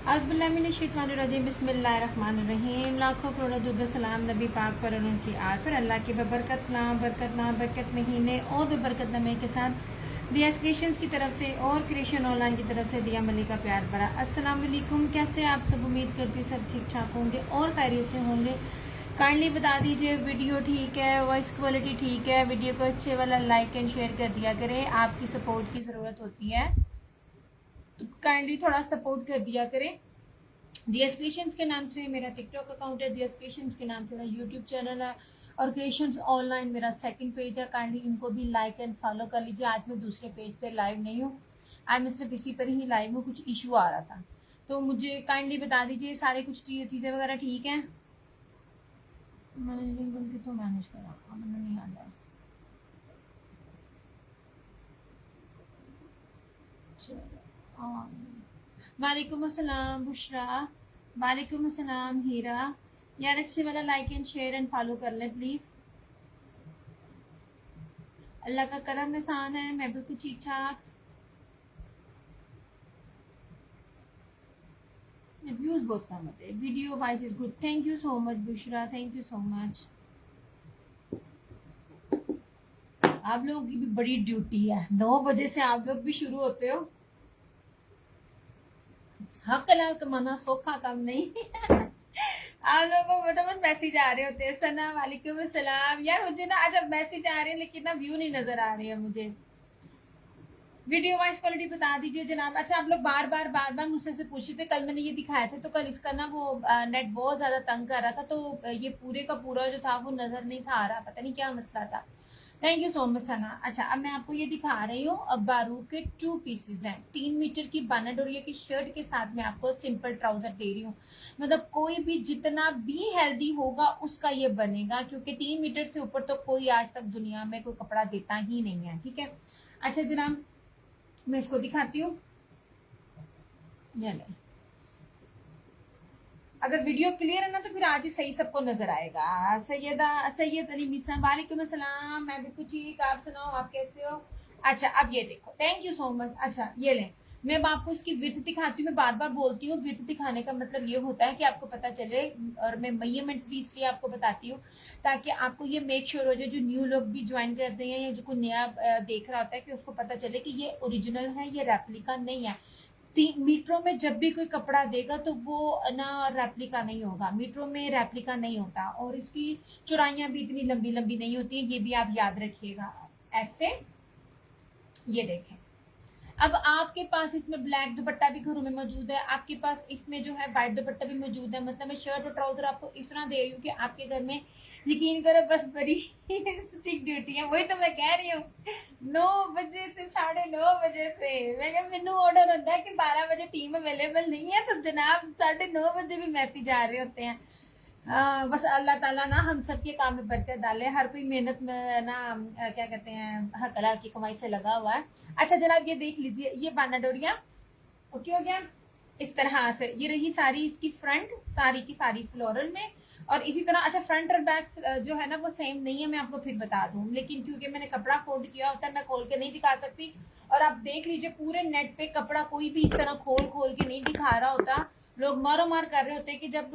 अज़बिल्लाहिमिनश्शैतानिर्रजीम बिस्मिल्लाहिर्रहमानिर्रहीम। लाखों करोड़ों दुरूद सलाम नबी पाक पर और उनकी आल पर। अल्लाह के बरकत महीने और बरकत नमे के साथ दिया क्रिएशंस की तरफ से और क्रिएशन ऑनलाइन की तरफ से दिया मलिक का प्यार भरा अस्सलाम वालेकुम। कैसे आप सब? उम्मीद करती हूँ सब ठीक ठाक होंगे और खैरियत से होंगे। काइंडली बता दीजिए वीडियो ठीक है, वॉइस क्वालिटी ठीक है। वीडियो को अच्छे वाला लाइक एंड शेयर कर दिया करें, आपकी सपोर्ट की ज़रूरत होती है तो काइंडली थोड़ा सपोर्ट कर दिया करें। दियस क्रिएशंस के नाम से मेरा टिकटॉक अकाउंट है, दियस क्रिएशंस के नाम से मेरा यूट्यूब चैनल है और क्रिएशंस ऑनलाइन मेरा सेकंड पेज है। काइंडली इनको भी लाइक एंड फॉलो कर लीजिए। आज मैं दूसरे पेज पे लाइव नहीं हूँ, आज मैं सिर्फ इसी पर ही लाइव हूँ। कुछ इशू आ रहा था तो मुझे काइंडली बता दीजिए सारे कुछ चीज़ें वगैरह ठीक हैं। मैनेजमेंट तो मैनेज करा मैंने नहीं आ रहा। वालेकुम अस्सलाम बुशरा, वालेकुम अस्सलाम हीरा। यार अच्छे वाला like and share and follow कर लें प्लीज़। अल्लाह का करम एहसान है, मैं बिल्कुल ठीक ठाक। व्यूज़ बहुत कम होते हैं, video wise is good. Thank you so much Bushra, thank you so much. आप लोगों की भी बड़ी ड्यूटी है, 9 बजे से आप लोग भी शुरू होते हो। हक हलाल कमाना सौखा काम नहीं आप लोगों को फटाफट मैसेज आ रहे होते हैं। सना वालेकुम अस्सलाम। यार मुझे ना आज अब मैसेज आ रहे हैं लेकिन ना व्यू नहीं नजर आ रही है मुझे। वीडियो वाइज क्वालिटी बता दीजिए जनाब। अच्छा आप लोग बार बार मुझसे से पूछ रहे थे, कल मैंने ये दिखाया था तो कल इसका ना वो नेट बहुत ज्यादा तंग कर रहा था तो ये पूरे का पूरा जो था वो नजर नहीं था आ रहा, पता नहीं क्या मसला था। थैंक यू सो मच सना। अच्छा अब मैं आपको ये दिखा रही हूँ, अब बारू के 2 पीसेज हैं। 3 मीटर की बानाडोरिया की शर्ट के साथ में आपको सिंपल ट्राउजर दे रही हूँ। मतलब कोई भी जितना भी हेल्दी होगा उसका ये बनेगा, क्योंकि 3 मीटर से ऊपर तो कोई आज तक दुनिया में कोई कपड़ा देता ही नहीं है। ठीक है, अच्छा जनाब मैं इसको दिखाती हूँ। अगर वीडियो क्लियर है ना तो फिर आज ही सही सबको नजर आएगा। सैयद अली मिसा वालेकुम अस्सलाम। मैं बिल्कुल ठीक, आप सुनाओ आप कैसे हो? अच्छा अब ये देखो, थैंक यू सो मच। अच्छा ये लें, मैं अब आपको इसकी विड्थ दिखाती हूँ। मैं बार बार बोलती हूँ विड्थ दिखाने का मतलब ये होता है कि आपको पता चले, और मैं मेजरमेंट्स भी इसलिए आपको बताती हूँ ताकि आपको ये मेक श्योर हो जाए, जो न्यू लोग भी ज्वाइन करते हैं या जो कोई नया देख रहा होता है कि उसको पता चले कि ये ओरिजिनल है, ये रेप्लिका नहीं है। मीटरों में जब भी कोई कपड़ा देगा तो वो ना रेप्लिका नहीं होगा, मीटरों में रेप्लिका नहीं होता। और इसकी चौड़ाइयाँ भी इतनी लंबी लंबी नहीं होती है, ये भी आप याद रखिएगा। ऐसे ये देखें, अब आपके पास इसमें ब्लैक दुपट्टा भी घरों में मौजूद है, आपके पास इसमें जो है व्हाइट दुपट्टा भी मौजूद है। मतलब मैं शर्ट और ट्राउजर आपको इस तरह दे रही हूँ कि आपके घर में यकीन करो बस बड़ी स्ट्रिक्ट ड्यूटी है। वही तो मैं कह रही हूँ 9 बजे से 9:30 बजे से मैं मैनू ऑर्डर होता है कि 12 बजे टीम अवेलेबल नहीं है तो जनाब 9:30 बजे भी मैसेज आ रहे होते हैं। बस अल्लाह ताला ना हम सबके काम में बरकत डाले। हर कोई मेहनत में ना क्या कहते हैं हकलाल की कमाई से लगा हुआ है। अच्छा जनाब ये देख लीजिए, ये बानाडोरिया ओके हो गया इस तरह से। ये रही सारी इसकी फ्रंट, सारी की सारी फ्लोरल में। और इसी तरह अच्छा फ्रंट और बैक जो है ना वो सेम नहीं है, मैं आपको फिर बता दूं, लेकिन क्योंकि मैंने कपड़ा फोल्ड किया होता है मैं खोल के नहीं दिखा सकती। और आप देख लीजिए पूरे नेट पे कपड़ा कोई भी इस तरह खोल खोल के नहीं दिखा रहा होता। लोग मारो मार कर रहे होते हैं कि जब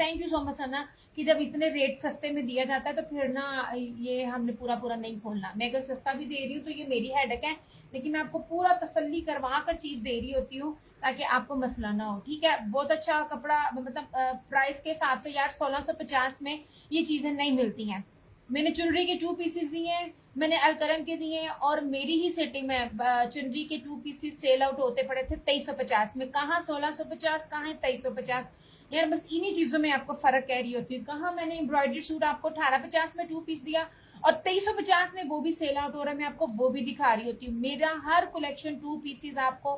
थैंक यू सो मच सना, कि जब इतने रेट सस्ते में दिया जाता है तो फिर ना ये हमने पूरा पूरा नहीं खोलना। मैं अगर सस्ता भी दे रही हूँ तो ये मेरी हेडेक है, लेकिन मैं आपको पूरा तसल्ली करवा कर चीज दे रही होती हूँ ताकि आपको मसला ना हो। ठीक है, बहुत अच्छा कपड़ा, मतलब प्राइस के हिसाब से यार 1650 में ये चीजें नहीं मिलती हैं। मैंने चुनरी के 2 पीसेस दिए हैं, मैंने अलकरम के दिए हैं, और मेरी ही सिटी में चुनरी के 2 पीसेस सेल आउट होते पड़े थे 2350 में। कहाँ 1650, कहाँ है 2350। यार बस इन्हीं चीजों में आपको फर्क कह रही होती हूँ। कहाँ मैंने एम्ब्रॉयडरी सूट आपको 1850 में 2 पीस दिया और 2350 में वो भी सेल आउट हो रहा है, मैं आपको वो भी दिखा रही होती हूँ। मेरा हर कलेक्शन 2 पीसेस आपको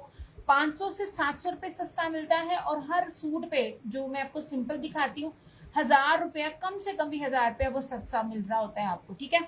500 से 700 रुपए सस्ता मिलता है, और हर सूट पे जो मैं आपको सिंपल दिखाती हूँ 1000 रुपया, कम से कम भी 1000 रुपया वो सस्ता मिल रहा होता है आपको। ठीक है,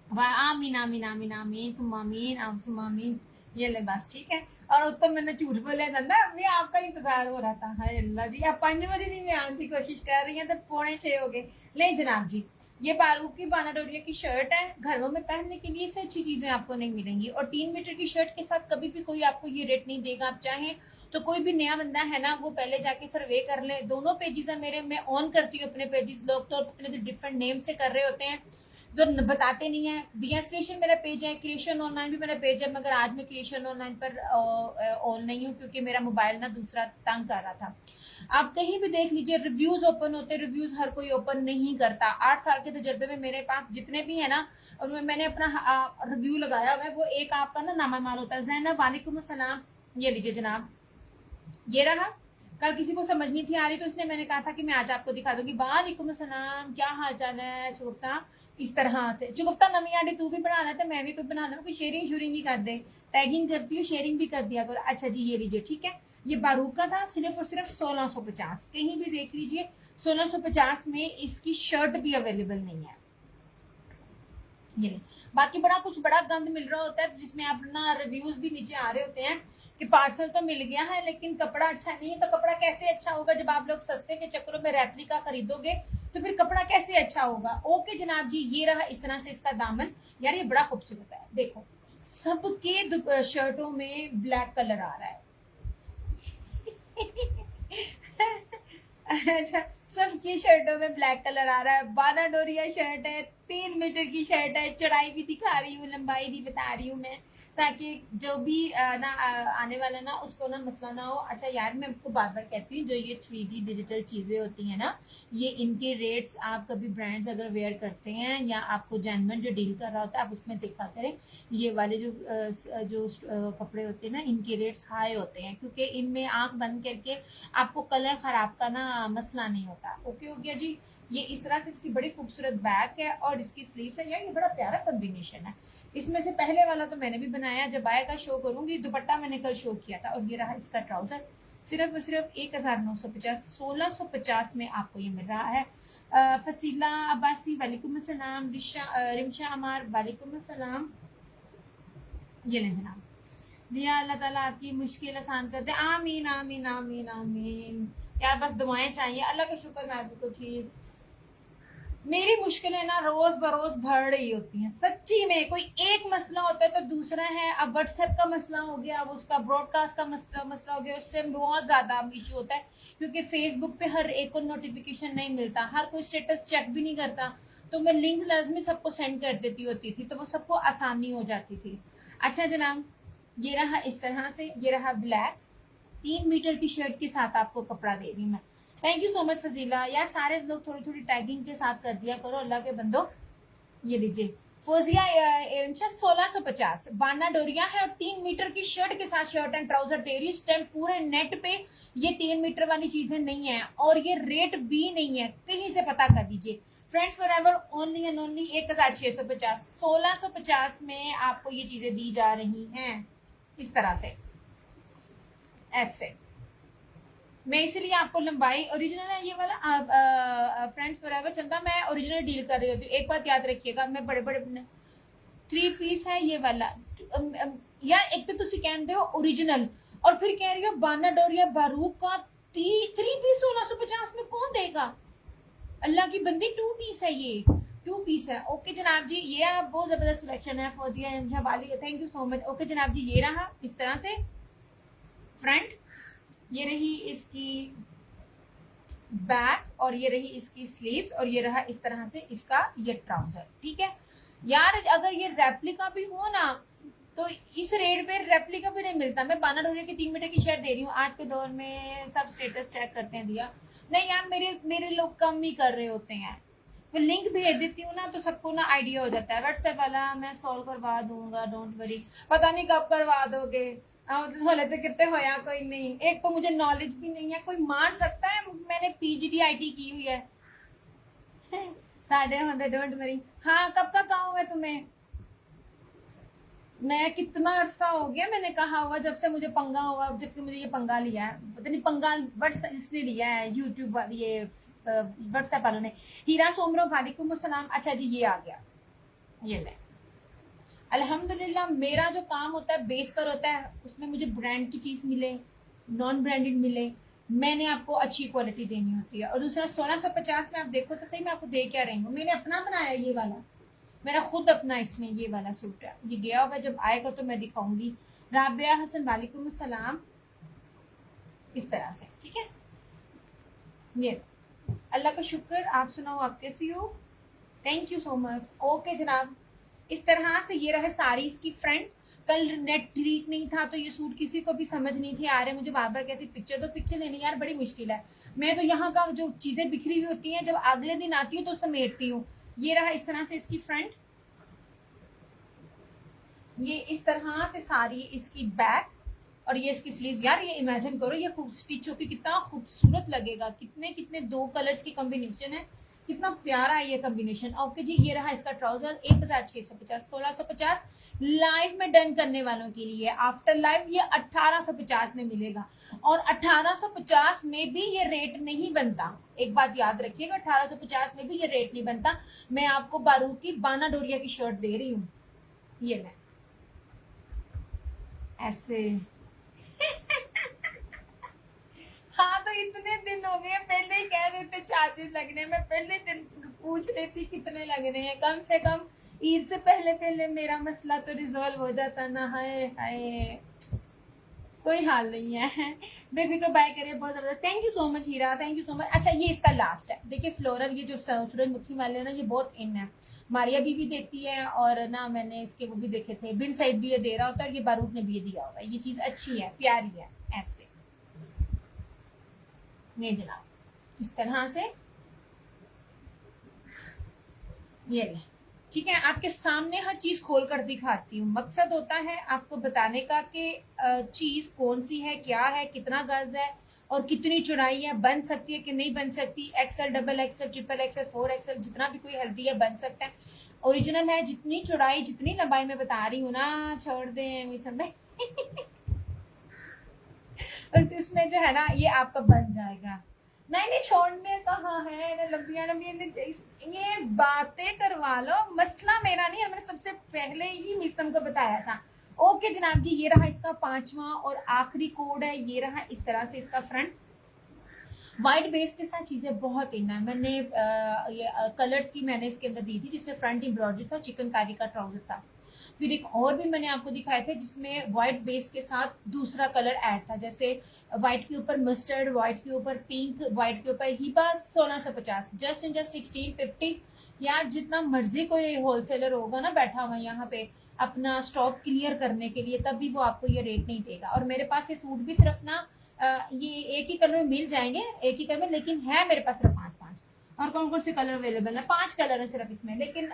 आमीन आमीन आमीन आमीन सुमामीन आम सुमामीन। ये ले बस ठीक है। और तो मैंने झूठ बोले धंधा, अभी आपका इंतजार हो रहा था। हाय अल्लाह जी, आप 5 बजे नहीं मैं आने की कोशिश कर रही हैं तो 5:45 हो गए। नहीं जनाब जी, ये बारूक की बानाडोरिया की शर्ट है, घरों में पहनने के लिए इससे अच्छी चीजें आपको नहीं मिलेंगी। और 3 मीटर की शर्ट के साथ कभी भी कोई आपको ये रेट नहीं देगा। आप चाहें तो कोई भी नया बंदा है ना, वो पहले जाके सर्वे कर ले। दोनों पेजेस है मेरे, मैं ऑन करती हूँ अपने पेजेस। लोग तो अपने डिफरेंट नेम से कर रहे होते हैं जो बताते नहीं है। दियास क्रिएशन मेरा पेज है, क्रिएशन ऑनलाइन भी मेरा पेज है, मगर आज मैं क्रिएशन ऑनलाइन पर ऑन नहीं हूँ क्योंकि मेरा मोबाइल ना दूसरा तंग कर रहा था। आप कहीं भी देख लीजिए रिव्यूज ओपन होते हैं, रिव्यूज हर कोई ओपन नहीं करता। 8 साल के तजर्बे में मेरे पास जितने भी है ना, और मैंने अपना रिव्यू लगाया हुआ है, वो एक आपका ना नामामाल होता है। जैनब वालेकुम अस्सलाम, ये लीजिए जनाब, ये रहा। कल किसी को समझ नहीं थी आ रही तो इसलिए मैंने कहा था कि मैं आज आपको दिखा दूंगी। वालेकुम अस्सलाम, क्या हाल चाल है शुगुफ्ता, इस तरह से। शुगुफ्ता नमी आंटी तू भी बनाना था, मैं भी कुछ बनाना, कोई शेयरिंग शूरिंग ही कर दे, टैगिंग करती हूँ, शेयरिंग भी कर दिया करो। अच्छा जी ये लीजिए, ठीक है। ये बारूक का था, सिर्फ और सिर्फ 1650। कहीं भी देख लीजिए 1650 में इसकी शर्ट भी अवेलेबल नहीं है। ये बाकी बड़ा कुछ बड़ा गंद मिल रहा होता है जिसमें अपना रिव्यूज भी नीचे आ रहे होते हैं कि पार्सल तो मिल गया है लेकिन कपड़ा अच्छा नहीं है। तो कपड़ा कैसे अच्छा होगा जब आप लोग सस्ते के चक्करों में रेप्लिका खरीदोगे, तो फिर कपड़ा कैसे अच्छा होगा। ओके जनाब जी, ये रहा इस तरह से इसका दामन। यार ये बड़ा खूबसूरत है, देखो सबके शर्टों में ब्लैक कलर आ रहा है। अच्छा, सबकी शर्टों में ब्लैक कलर आ रहा है। बानाडोरिया शर्ट है, 3 मीटर की शर्ट है, चौड़ाई भी दिखा रही हूँ, लंबाई भी बता रही हूँ मैं, ताकि जो भी आने वाला ना उसको ना मसला ना हो। अच्छा यार मैं आपको बार बार कहती हूँ, जो ये 3D डिजिटल चीजें होती हैं ना, ये इनके रेट्स आप कभी ब्रांड्स अगर वेयर करते हैं या आपको जेन्युइन जो डील कर रहा होता है आप उसमें देखा करें। ये वाले जो कपड़े होते हैं ना, इनके रेट्स हाई होते हैं क्योंकि इनमें आंख बंद करके आपको कलर खराब का ना मसला नहीं होता। ओके हो गया जी। ये इस तरह से इसकी बड़ी खूबसूरत बैक है और इसकी स्लीव्स है। यार ये बड़ा प्यारा कॉम्बिनेशन है। इसमें से पहले वाला तो मैंने भी बनाया, जब आएगा शो करूंगी। दुपट्टा मैंने कल शो किया था। और ये रहा इसका ट्राउजर, सिर्फ और सिर्फ 1950, 1650 में आपको ये मिल रहा है। फसीला अब्बासी वालेकुम अस्सलाम, रिमशा अमार वालेकुम अस्सलाम। ये लें जनाब, दिया अल्लाह ताला आपकी मुश्किल आसान कर दे, आमीन आमीन आमीन आमीन। यार बस दुआएं चाहिए, अल्लाह का शुक्र मैं भी तो ठीक। मेरी मुश्किलें ना रोज बरोज बढ़ रही होती हैं सच्ची में। कोई एक मसला होता है तो दूसरा है। अब व्हाट्सएप का मसला हो गया, अब उसका ब्रॉडकास्ट का मसला हो गया, उससे बहुत ज्यादा इशू होता है क्योंकि फेसबुक पे हर एक को नोटिफिकेशन नहीं मिलता, हर कोई स्टेटस चेक भी नहीं करता। तो मैं लिंक लाजमी सबको सेंड कर देती होती थी, तो वो सबको आसानी हो जाती थी। अच्छा जनाब, ये रहा इस तरह से, ये रहा ब्लैक 3 मीटर की शर्ट के साथ आपको कपड़ा दे रही मैं। Thank you so much Fazila. यार सारे लोग थोड़ी थोड़ी टैगिंग के साथ कर दिया करो अल्लाह के बंदो। ये लीजिए फोजिया 1650 बाना डोरिया है और 3 मीटर की शर्ट के साथ शर्ट एंड ट्राउजर दे रही स्टैंड पूरे नेट पे। ये 3 मीटर वाली चीजें नहीं है और ये रेट भी नहीं है, कहीं से पता कर लीजिए। Friends for ever only and only 1650, 1650 में आपको ये चीजें दी जा रही हैं इस तरह से ऐसे। मैं इसलिए आपको लंबाई ओरिजिनल है ये वाला। फ्रेंड्स फॉरएवर चंदा मैं ओरिजिनल डील कर रही होती हूँ, एक बात याद रखिएगा। मैं बड़े बड़े 3 पीस है ये वाला। यार एक तो तुसी कहते हो ओरिजिनल और फिर कह रही हो बाना डोरिया बारूक का 3 पीस 1650 में कौन देगा। अल्लाह की बंदी 2 पीस है, ये 2 पीस है। ओके जनाब जी, ये आप बहुत जबरदस्त कलेक्शन है फोदिया वाली, thank you so much. Okay जनाब जी, ये रहा इस तरह से फ्रंट, ये रही इसकी बैक और ये रही इसकी स्लीव्स और ये रहा इस तरह से इसका ये ट्राउजर। ठीक है यार, अगर ये रेप्लिका भी हो ना तो इस रेट पे रेप्लिका भी नहीं मिलता। मैं बाना डोरिया की 3 मीटर की शर्ट दे रही हूँ। आज के दौर में सब स्टेटस चेक करते हैं दिया नहीं यार, मेरे लोग कम ही कर रहे होते हैं। मैं लिंक भेज देती हूँ ना तो सबको ना आइडिया हो जाता है। व्हाट्सएप वाला मैं सॉल्व करवा दूंगा, डोंट वरी। पता नहीं कब करवा दोगे, हले तो कितने होया कोई नहीं। एक तो मुझे नॉलेज भी नहीं है, कोई मान सकता है मैंने PGDIT की हुई है। साढ़े होते डोंट वरी। हाँ कब का कहा हुआ है तुम्हें, मैं कितना अरसा हो गया मैंने कहा हुआ, जब से मुझे पंगा हुआ, जबकि मुझे ये पंगा लिया है, पता नहीं पंगा व्हाट्सएप इसने लिया है, यूट्यूब ये व्हाट्सएप वालों ने। हीरा सोमरो वालेकुम अस्सलाम। अच्छा जी ये आ गया, ये ले। अल्हम्दुलिल्लाह मेरा जो काम होता है बेस पर होता है, उसमें मुझे ब्रांड की चीज मिले, नॉन ब्रांडेड मिले, मैंने आपको अच्छी क्वालिटी देनी होती है। और दूसरा 1650 में आप देखो तो सही, मैं आपको दे क्या रही हूँ, मैंने अपना बनाया ये वाला, मेरा खुद अपना इसमें ये वाला सूट है। ये गया हुआ जब आएगा तो मैं दिखाऊंगी। राबिया हसन वालेकुम सलाम, इस तरह से, ठीक है। ये अल्लाह का शुक्र, आप सुनाओ आप कैसी हो? Thank you so much. Okay जनाब, इस तरह से ये रहे साड़ी इसकी फ्रंट। कल नेट ठीक नहीं था तो ये सूट किसी को भी समझ नहीं थे आ रहे, मुझे बार बार कहती पिक्चर दो, पिक्चर लेनी यार बड़ी मुश्किल है। मैं तो यहाँ का जो चीजें बिखरी हुई होती हैं जब अगले दिन आती हूँ तो समेटती हूँ। ये रहा इस तरह से इसकी फ्रंट, ये इस तरह से सारी इसकी बैक, और ये इसकी स्लीव। यार ये इमेजिन करो ये खूब स्टिच होकर कितना खूबसूरत लगेगा, कितने कितने दो कलर्स की कॉम्बिनेशन है, कितना प्यारा है ये कॉम्बिनेशन। ओके जी, ये रहा इसका ट्राउजर 1650, 1650 लाइव में डन करने वालों के लिए। आफ्टर लाइव ये 1850 में मिलेगा, और 1850 में भी ये रेट नहीं बनता, एक बात याद रखिएगा, 1850 में भी ये रेट नहीं बनता। मैं आपको बारूद की बाना डोरिया की शर्ट दे रही हूँ, ये ले ऐसे। हाँ तो इतने दिन हो गए, पहले ही कह देते चार्जेस लगने में, पहले दिन पूछ लेती कितने लग रहे हैं, कम से कम ईद से पहले पहले मेरा मसला तो रिजॉल्व हो जाता ना। हाय हाय, कोई हाल नहीं है। बेफिक्र बाय करिए, बहुत जबरदस्त, thank you so much Heera, thank you so much. अच्छा ये इसका लास्ट है, देखिए फ्लोरल, ये जो सूरजमुखी वाले हैं ना ये बहुत इन है, मारिया भी देती है, और ना मैंने इसके वो भी देखे थे, बिन सईद भी ये दे रहा होता है, और ये बारूद ने भी ये दिया होगा। ये चीज अच्छी है, प्यारी है, ऐसे नहीं जनाब, इस तरह से ये ले, ठीक है। आपके सामने हर चीज खोल कर दिखाती हूँ, मकसद होता है आपको बताने का कि चीज कौन सी है, क्या है, कितना गज है और कितनी चौड़ाई है, बन सकती है कि नहीं बन सकती। XL, double XL, triple XL, 4 XL, जितना भी कोई हेल्दी है बन सकता है, ओरिजिनल है। जितनी चौड़ाई जितनी लंबाई में बता रही हूँ ना, छोड़ दें समय इसमें जो है ना ये आपका बन जाएगा। नहीं नहीं छोड़ने कहाँ है, लंबिया लंबिया ये बातें करवा लो, मसला मेरा नहीं है, मैंने सबसे पहले ही मिसम को बताया था। ओके जनाब जी, ये रहा इसका 5वां और आखिरी कोड है, ये रहा इस तरह से इसका फ्रंट। व्हाइट बेस के साथ चीजें बहुत इन है। मैंने ये कलर्स की मैंने इसके अंदर दी थी, जिसमें फ्रंट एम्ब्रॉयडरी था, चिकनकारी का ट्राउजर था। फिर एक और भी मैंने आपको दिखाए थे जिसमें व्हाइट बेस के साथ दूसरा कलर ऐड था, जैसे व्हाइट के ऊपर मस्टर्ड, व्हाइट के ऊपर पिंक, व्हाइट के ऊपर हिबा। 1650, just in just 1650। यार जितना मर्जी कोई होलसेलर होगा ना बैठा हुआ यहाँ पे अपना स्टॉक क्लियर करने के लिए, तब भी वो आपको ये रेट नहीं देगा। और मेरे पास ये सूट भी सिर्फ ना ये एक ही कलर में मिल जाएंगे, एक ही कलर में, लेकिन है मेरे पास सिर्फ 5 और कौन कौन से कलर अवेलेबल है, 5 कलर है सिर्फ इसमें। लेकिन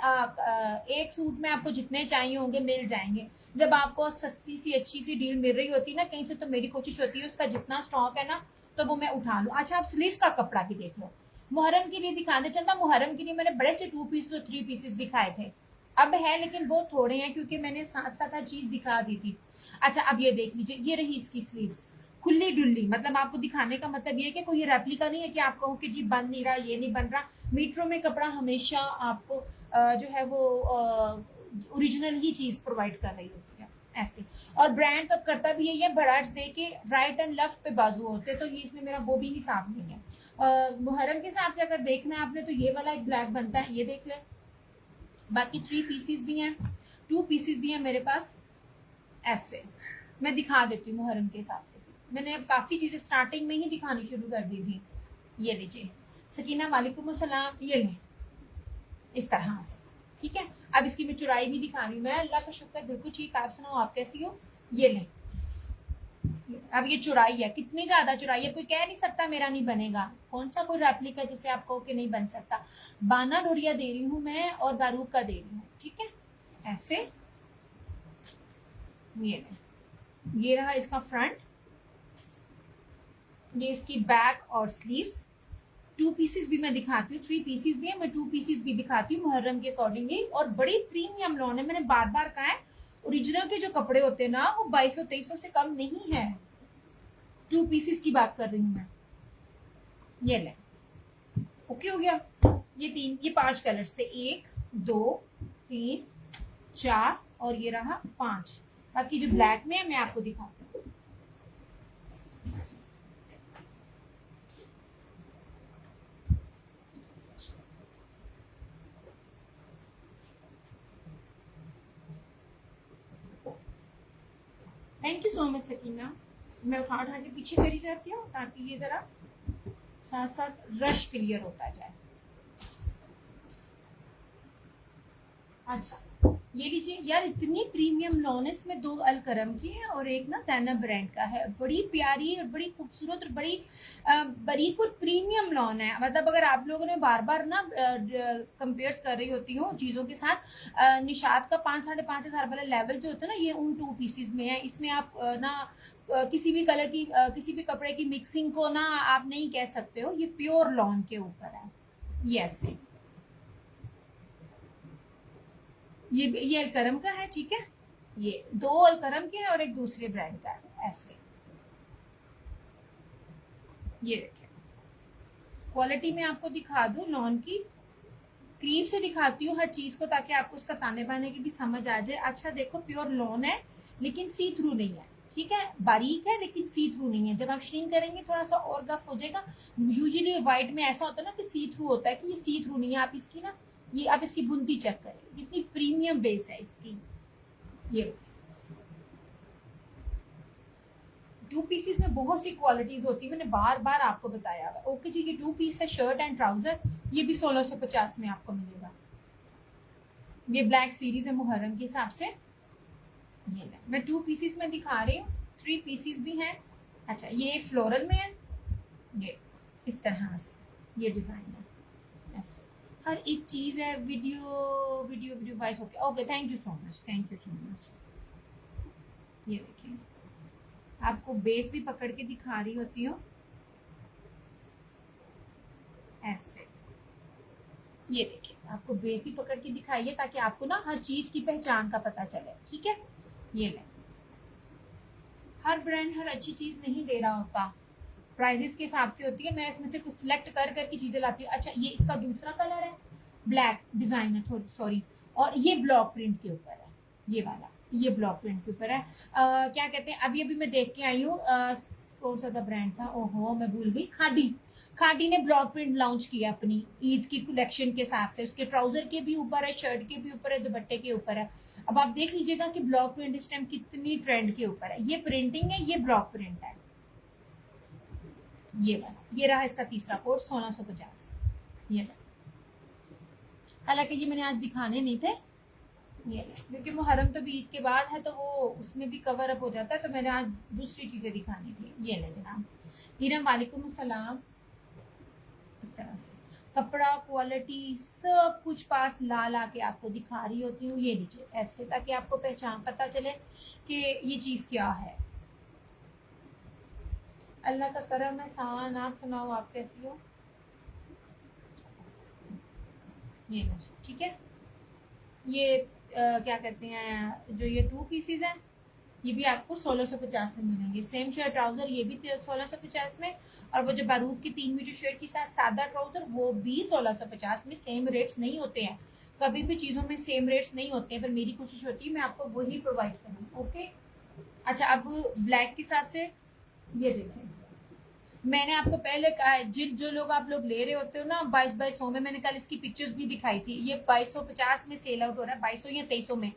एक सूट में आपको जितने चाहिए होंगे मिल जाएंगे। जब आपको सस्ती सी अच्छी सी डील मिल रही होती है ना कहीं से, तो मेरी कोशिश होती है उसका जितना स्टॉक है ना तो वो मैं उठा लूँ। अच्छा आप स्लीव्स का कपड़ा भी देख लो, मुहर्रम के लिए दिखा दे चंदा, मुहर्रम के लिए मैंने बड़े से 2 पीस और 3 पीसेस दिखाए थे, अब है लेकिन बहुत थोड़े हैं क्योंकि मैंने साथ साथ हर चीज दिखा दी थी। अच्छा अब ये देख लीजिए, ये रही इसकी स्लीव्स खुली डुल्ली, मतलब आपको दिखाने का मतलब ये है कि कोई रेप्लिका नहीं है कि आप कहो कि जी बन नहीं रहा, ये नहीं बन रहा। मीटरों में कपड़ा हमेशा आपको जो है वो ओरिजिनल ही चीज प्रोवाइड कर रही होती है ऐसे। और ब्रांड तब करता भी यही है, बराज दे के राइट एंड लेफ्ट पे बाजू होते, तो ये इसमें मेरा वो भी हिसाब नहीं है। मुहर्रम के हिसाब से अगर देखना है आपने तो ये वाला एक ब्लैक बनता है, ये देख ले। बाकी 3 पीसेस भी हैं, 2 पीसेस भी हैं मेरे पास, ऐसे मैं दिखा देती हूँ मुहर्रम के हिसाब से। मैंने अब काफी चीजें स्टार्टिंग में ही दिखानी शुरू कर दी थी। ये लीजिए सकीना वालेकुम अस्सलाम, ये लें इस तरह से, ठीक है। अब इसकी मैं चौड़ाई भी दिखा रही हूँ, मैं अल्लाह का शुक्र बिल्कुल ठीक, आप सुनाओ आप कैसी हो? ये लें, अब ये चौड़ाई है, कितनी ज्यादा चौड़ाई है, कोई कह नहीं सकता मेरा नहीं बनेगा। कौन सा कोई रेप्लिका जिसे आप कहो कि नहीं बन सकता। बाना डोरिया दे रही हूँ मैं और बारूद का दे रही हूँ, ठीक है ऐसे। ये लें, ये रहा इसका फ्रंट, ये इसकी बैक और स्लीव्स। 2 पीसेस भी मैं दिखाती हूँ, 3 पीसेस भी है, मैं 2 पीसेस भी दिखाती हूँ मुहर्रम के अकॉर्डिंगली। और बड़ी प्रीमियम लॉन है, मैंने बार बार कहा है ओरिजिनल के जो कपड़े होते हैं ना वो 2200-2300 से कम नहीं है। 2 पीसेस की बात कर रही हूँ मैं, ये ले ओके हो गया। ये 5 कलर्स थे, 1 2 3 4 और ये रहा 5। बाकी जो ब्लैक में है मैं आपको दिखाती हूँ, thank you so much Sakina. मैं उठा उठा के पीछे करी जाती हूँ ताकि ये जरा साथ साथ रश क्लियर होता जाए। अच्छा ये लीजिए यार, इतनी प्रीमियम लॉन है इसमें, 2 अलकरम की है और एक ना ज़ैनब ब्रांड का है। बड़ी प्यारी और बड़ी खूबसूरत और बड़ी बारीक और प्रीमियम लॉन है। मतलब अगर आप लोगों ने बार बार ना कंपेयर्स कर रही होती हो चीज़ों के साथ, निशात का 5-5.5 हज़ार वाला लेवल जो होता है ना, ये उन 2 पीसीज में है। इसमें आप ना किसी भी कलर की किसी भी कपड़े की मिक्सिंग को ना आप नहीं कह सकते हो। ये प्योर लॉन के ऊपर है। यस ये अलकरम का है, ठीक है। ये 2 अलकरम के हैं और एक दूसरे ब्रांड का है। ऐसे ये देखिए, क्वालिटी में आपको दिखा दूं लॉन की, करीब से दिखाती हूँ हर चीज को ताकि आपको उसका ताने बाने की भी समझ आ जाए। अच्छा देखो, प्योर लॉन है लेकिन सी थ्रू नहीं है, ठीक है। बारीक है लेकिन सी थ्रू नहीं है। जब आप श्रिंक करेंगे थोड़ा सा और गफ हो जाएगा। यूजुअली व्हाइट में ऐसा होता है ना कि सी थ्रू होता है, कि ये सी थ्रू नहीं है। आप इसकी ना, ये आप इसकी बुनती चेक करें, कितनी प्रीमियम बेस है इसकी। ये 2 पीसेस में बहुत सी क्वालिटीज होती है, मैंने बार बार आपको बताया हुआ। ओके जी, ये 2 पीस है, शर्ट एंड ट्राउजर। ये भी 1650 में आपको मिलेगा। ये ब्लैक सीरीज है मुहर्रम के हिसाब से। ये मैं 2 पीसेस में दिखा रही हूँ, 3 पीसेस भी हैं। अच्छा ये फ्लोरल में है, ये इस तरह से ये डिजाइन है। ऐसे हर एक चीज है। Video video video voice okay okay, thank you so much, thank you so much. ये देखिए, आपको बेस भी पकड़ के दिखा रही होती हूँ ऐसे। ये देखिए, आपको बेस भी पकड़ के दिखाइए ताकि आपको ना हर चीज की पहचान का पता चले, ठीक है। ये ले, हर ब्रांड हर अच्छी चीज नहीं दे रहा होता, प्राइजेस के हिसाब से होती है। मैं इसमें से कुछ सिलेक्ट कर करके चीजें लाती हूँ। अच्छा ये इसका दूसरा कलर है, ब्लैक डिजाइन है थोड़ी, सॉरी, और ये ब्लॉक प्रिंट के ऊपर है। ये वाला ये ब्लॉक प्रिंट के ऊपर है। क्या कहते हैं, अभी अभी मैं देख के आई हूँ, कौन सा था ब्रांड था, ओहो मैं भूल गई। खादी, खादी ने ब्लॉक प्रिंट लॉन्च किया अपनी ईद की कलेक्शन के हिसाब से। उसके ट्राउजर के भी ऊपर है, शर्ट के भी ऊपर है, दुपट्टे के ऊपर है। अब आप देख लीजिएगा कि ब्लॉक प्रिंट इस टाइम कितनी ट्रेंड के ऊपर है। ये प्रिंटिंग है, ये ब्लॉक प्रिंट है। ये वाला, ये रहा इसका तीसरा कोड 1650। ये हालांकि ये मैंने आज दिखाने नहीं थे, ये क्योंकि मुहर्रम तो भी ईद के बाद है तो वो उसमें भी कवर अप हो जाता है, तो मैंने आज दूसरी चीजें दिखानी थी। ये ले जनाब, हीरा वालेकुम सलाम। इस तरह से कपड़ा क्वालिटी सब कुछ पास ला ला के आपको दिखा रही होती हूँ। ये लीजिए ऐसे, ताकि आपको पहचान पता चले कि ये चीज क्या है। अल्लाह का करम है, सान। आप सुनाओ, आप कैसी हो। ये लीजिए, ठीक है। ये क्या कहते हैं, जो ये 2 पीसीज हैं, ये भी आपको 1650 में मिलेंगे। सेम शर्ट ट्राउजर ये भी 1650 में, और वो जो बारूद की 3 मीटर शर्ट के साथ सादा ट्राउजर वो भी 1650 में। सेम रेट्स नहीं होते हैं, कभी भी चीज़ों में सेम रेट्स नहीं होते हैं, पर मेरी कोशिश होती है मैं आपको वही प्रोवाइड करूँ। ओके अच्छा, अब ब्लैक के हिसाब से ये देखें, मैंने आपको पहले कहा है, जो लोग आप लोग ले रहे होते हो ना 2200 में, मैंने कल इसकी पिक्चर्स भी दिखाई थी। ये 2250 में सेल आउट हो रहा है, 2200 या 2300 में।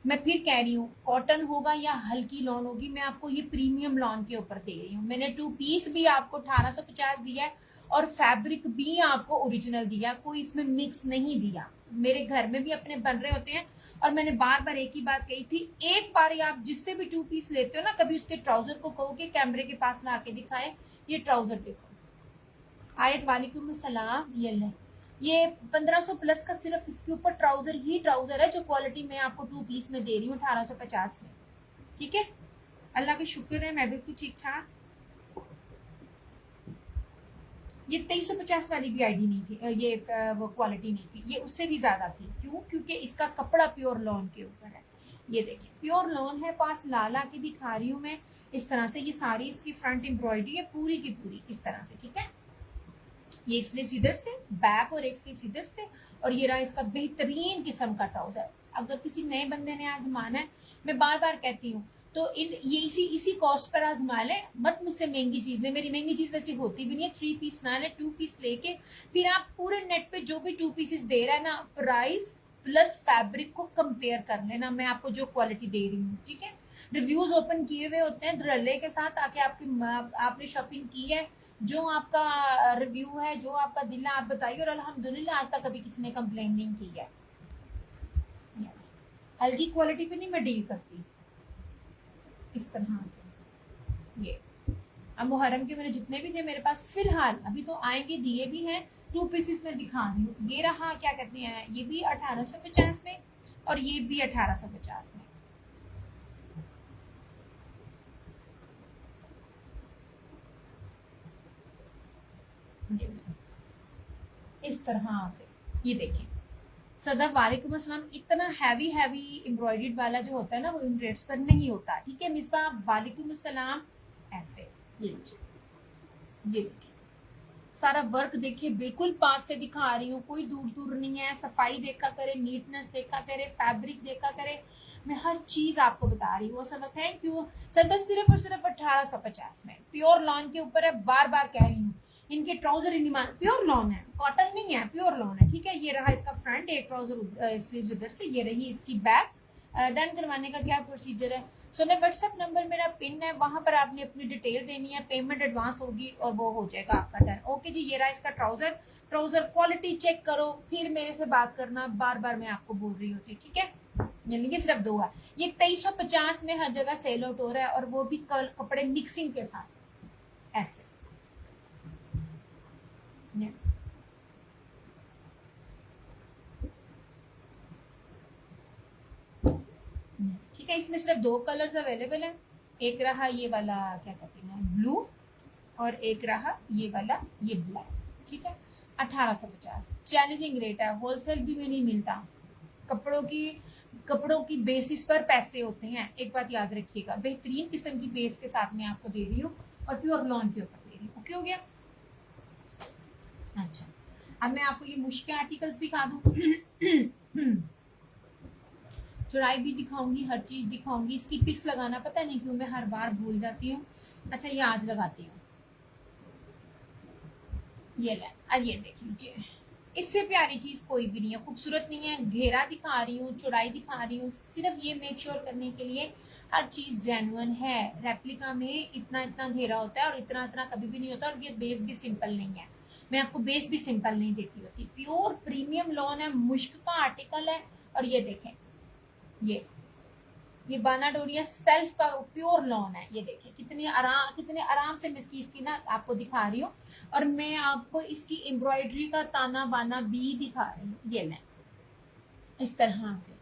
मैं फिर कह रही हूँ, कॉटन होगा या हल्की लॉन होगी, मैं आपको ये प्रीमियम लॉन के ऊपर दे रही हूँ। मैंने 2 पीस भी आपको 1850 दिया है और फैब्रिक भी आपको ओरिजिनल दिया, कोई इसमें मिक्स नहीं दिया। मेरे घर में भी अपने बन रहे होते हैं, और मैंने बार बार एक ही बात कही थी, एक बार आप जिससे भी 2 पीस लेते हो ना, कभी उसके ट्राउजर को कहो कि कैमरे के पास ला के दिखाएं। ये ट्राउजर देखो, आयत वालेकुम सलाम। ये 1500 प्लस का सिर्फ इसके ऊपर ट्राउजर ही ट्राउजर है, जो क्वालिटी मैं आपको 2 पीस में दे रही हूँ 1850 में, ठीक है। अल्लाह का शुक्र है, मैं बिल्कुल ठीक ठाक। ये 2350 वाली भी आईडी नहीं थी, ये वो क्वालिटी नहीं थी, ये उससे भी ज्यादा थी। क्यों? क्योंकि इसका कपड़ा प्योर लॉन के ऊपर है। ये देखिए प्योर लॉन है, पास लाला की दिखा रही हूँ मैं इस तरह से। ये सारी इसकी फ्रंट एम्ब्रॉयडरी है पूरी की पूरी इस तरह से, ठीक है। ये एक स्लीव इधर से बैक और एक स्लीव इधर से, और ये रहा इसका बेहतरीन किस्म का ट्राउजर। अगर किसी नए बंदे ने आजमाना है, मैं बार बार कहती हूँ, तो ये इसी कॉस्ट पर आजमा ले, मत मुझसे महंगी चीज ले। मेरी महंगी चीज वैसे होती भी नहीं है। 3 पीस ना ले, 2 पीस लेके फिर आप पूरे नेट पे जो भी 2 पीसेस दे रहा है ना, प्राइस प्लस फैब्रिक को कंपेयर कर लेना, मैं आपको जो क्वालिटी दे रही हूँ, ठीक है। रिव्यूज ओपन किए हुए होते हैं धड़ल्ले के साथ, ताकि आपने शॉपिंग की है, जो आपका रिव्यू है, जो आपका दिल है, आप बताइए। और अल्हम्दुलिल्लाह आज तक कभी किसी ने कंप्लेन नहीं की है। हल्की क्वालिटी पे नहीं मैं डील करती इस तरह से। ये अब मुहर्रम के मैंने जितने भी थे मेरे पास फिलहाल, अभी तो आएंगे, दिए भी हैं, 2 पीसेस में दिखा रही हूँ। ये रहा, क्या कहते हैं, ये भी 1850 में और ये भी 1850 में। इस तरह से ये देखिए। सदफ वालेकुम अस्सलाम। इतना हैवी हैवी एम्ब्रॉयडर्ड वाला जो होता है ना, वो इन रेट्स पर नहीं होता। ठीक है मिसबा, वालेकुम अस्सलाम। ऐसे ये देखिए, सारा वर्क देखिए, बिल्कुल पास से दिखा रही हूँ, कोई दूर दूर नहीं है। सफाई देखा करे, नीटनेस देखा करे, फैब्रिक देखा करे, मैं हर चीज आपको बता रही हूँ। Sir thank you sir. सिर्फ और सिर्फ 1850 में प्योर लॉन के ऊपर है। बार बार कह रही हूँ, इनके trouser in demand, pure lawn है, कॉटन नहीं है, प्योर लॉन है। ठीक है, ये रहा इसका फ्रंट, एक ट्राउजर स्लीव्स उधर से, ये रही इसकी बैक। डन करवाने का क्या प्रोसीजर है? सो ने व्हाट्सएप नंबर मेरा पिन है, वहां पर आपने अपनी डिटेल देनी है, पेमेंट एडवांस होगी और वो हो जाएगा आपका डन। ओके जी, ये रहा इसका ट्राउजर। ट्राउजर क्वालिटी चेक करो, फिर मेरे से बात करना। बार बार मैं आपको बोल रही होती, ठीक है। यानी कि सिर्फ 2 है। ये 2350 में हर जगह सेल आउट हो रहा है, और वो भी कपड़े मिक्सिंग के साथ ऐसे। ठीक है, इसमें सिर्फ 2 कलर्स अवेलेबल हैं। एक रहा ये वाला, क्या कहते हैं, ब्लू, और एक रहा ये वाला, ये ब्लैक। ठीक है, 1850 चैलेंजिंग रेट है, होलसेल भी में नहीं मिलता। कपड़ों की बेसिस पर पैसे होते हैं, एक बात याद रखिएगा। बेहतरीन किस्म की बेस के साथ मैं आपको दे रही हूँ, और प्योर लॉन के ऊपर दे रही हूँ। ओके हो गया। अच्छा, अब मैं आपको ये मुश्किल आर्टिकल्स दिखा दूँ। चौड़ाई भी दिखाऊंगी, हर चीज दिखाऊंगी। इसकी पिक्स लगाना पता नहीं क्यों मैं हर बार भूल जाती हूँ। अच्छा, ये आज लगाती हूँ। ये ले, अब ये देख लीजिए, इससे प्यारी चीज कोई भी नहीं है, खूबसूरत नहीं है। घेरा दिखा रही हूँ, चौड़ाई दिखा रही हूँ, सिर्फ ये मेक श्योर करने के लिए हर चीज जेन्युइन है। रेप्लिका में इतना इतना घेरा होता है और इतना इतना कभी भी नहीं होता, और ये बेस भी सिंपल नहीं है। मैं आपको बेस भी सिंपल नहीं देती होती। प्योर प्रीमियम लॉन है, मुश्क का आर्टिकल है। और ये देखें, ये बानाडोरिया सेल्फ का प्योर लॉन है। ये देखिए कितने आराम से मैं इसकी ना आपको दिखा रही हूँ, और मैं आपको इसकी एम्ब्रॉयडरी का ताना बाना भी दिखा रही हूँ। ये लें, इस तरह से।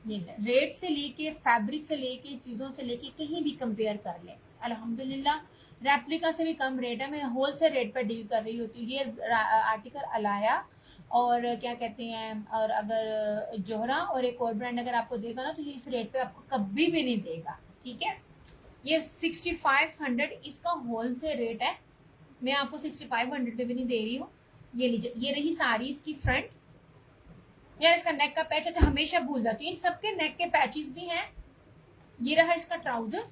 ये लें, रेट से लेके, फैब्रिक से लेके, चीजों से लेके कहीं भी कंपेयर कर ले, अल्हम्दुलिल्लाह रेप्लिका से भी कम रेट है। मैं होलसेल रेट पर डील कर रही होती हूँ। ये आर्टिकल अलाया और क्या कहते हैं, और अगर जोहरा और एक और ब्रांड अगर आपको देगा ना, तो ये इस रेट पे आपको कभी भी नहीं देगा। ठीक है, ये 6500 इसका होलसेल रेट है। मैं आपको 6500 पे भी नहीं दे रही हूँ। ये लीजिए, ये रही साड़ी इसकी फ्रंट। यार इसका नेक का पैच, अच्छा हमेशा भूल जाती हूँ, इन सबके नेक के पैचेस भी हैं। ये रहा इसका ट्राउजर।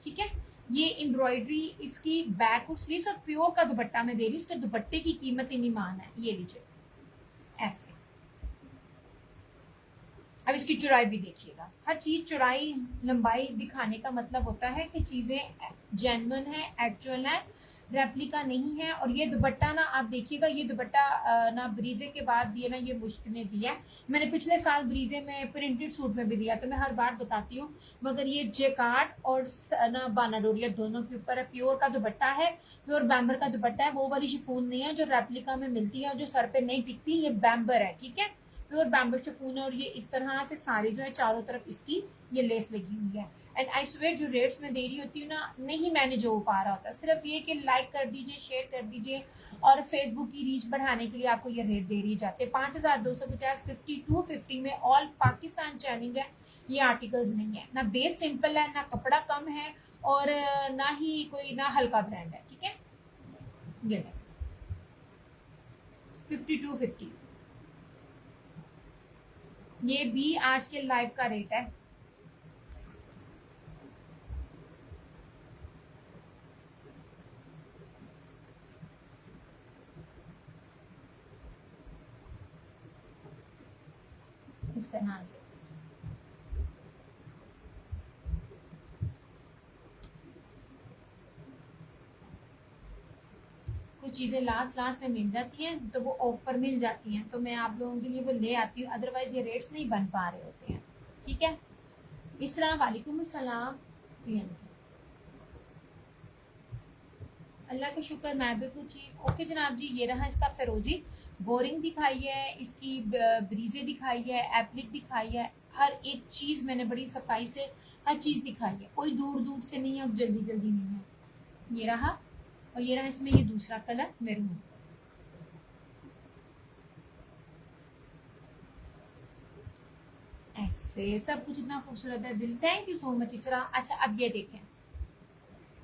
ठीक है, ये एम्ब्रॉयडरी इसकी बैक और स्लीव्स, और प्योर का दुपट्टा मैं दे रही हूँ। उसके दुपट्टे की कीमत ही नहीं मान है। ये लीजिए ऐसे। अब इसकी चौड़ाई भी देखिएगा, हर चीज चौड़ाई लंबाई दिखाने का मतलब होता है कि चीजें जेन्युइन है, एक्चुअल है, रेप्लिका नहीं है। और ये दुपट्टा ना आप देखिएगा, ये दुपट्टा ना ब्रीजे के बाद दिए ना, ये मुश्क ने दिया है। मैंने पिछले साल ब्रीजे में प्रिंटेड सूट में भी दिया, तो मैं हर बार बताती हूँ। मगर ये जेकार्ड और ना बानाडोरिया दोनों के ऊपर है। प्योर का दुपट्टा है, प्योर बैम्बर का दुपट्टा है। वो वाली शिफॉन नहीं है जो रेप्लिका में मिलती है और जो सर पे नहीं टिकती, ये बैम्बर है। ठीक है, प्योर बैम्बू शिफॉन है। और ये इस तरह से सारी जो है चारों तरफ इसकी ये लेस लगी हुई है। एंड आई स्वेयर जो रेट्स में दे रही होती हूँ ना, नहीं मैनेज हो पा रहा होता। सिर्फ ये कि लाइक कर दीजिए, शेयर कर दीजिए, और फेसबुक की रीच बढ़ाने के लिए आपको ये रेट दे रही जाते हैं। 5250, 5250 में ऑल पाकिस्तान चैलेंज है। ये आर्टिकल्स नहीं है, ना बेस सिंपल है, ना कपड़ा कम है, और ना ही कोई ना हल्का ब्रांड है। ठीक है, ये 5250, ये भी आज के लाइव का रेट है। इस तरह से चीज़ें लास्ट में मिल जाती हैं तो वो ऑफ पर मिल जाती हैं, तो मैं आप लोगों के लिए वो ले आती हूँ, अदरवाइज ये रेट्स नहीं बन पा रहे होते हैं। ठीक है, इसरा वालेकुम अस्सलाम। अल्लाह का शुक्र, मैं बिल्कुल ठीक। ओके जनाब जी, ये रहा इसका फिरोजी। बोरिंग दिखाई है, इसकी ब्रीजे दिखाई है, एप्लिक दिखाई है, हर एक चीज़ मैंने बड़ी सफाई से हर चीज़ दिखाई है, कोई दूर दूर से नहीं है और जल्दी जल्दी नहीं है। ये रहा, और ये रहा इसमें ये दूसरा कलर मैरून। ऐसे सब कुछ इतना खूबसूरत है, दिल, थैंक यू सो मच इसरा। अच्छा अब ये देखें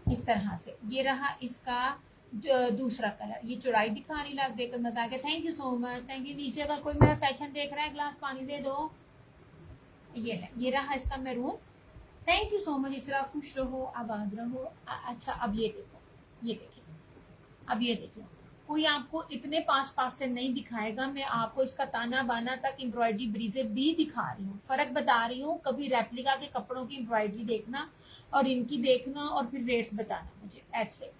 इस तरह से, ये रहा इसका दूसरा कलर, ये चौड़ाई दिखानी लग देकर मजा आ गया, thank you so much, thank you. नीचे अगर कोई मेरा सेशन देख रहा है ग्लास पानी दे दो। ये रहा इसका maroon, thank you so much इसरा, खुश रहो आबाद रहो। अच्छा अब ये देखो, ये देखिए, अब ये देखिए, कोई आपको इतने पास पास से नहीं दिखाएगा, मैं आपको इसका ताना बाना तक एम्ब्रॉयडरी ब्रीजे भी दिखा रही हूँ, फर्क बता रही हूँ। कभी रेप्लिका के कपड़ों की एम्ब्रॉयडरी देखना और इनकी देखना और फिर रेट्स बताना मुझे ऐसे।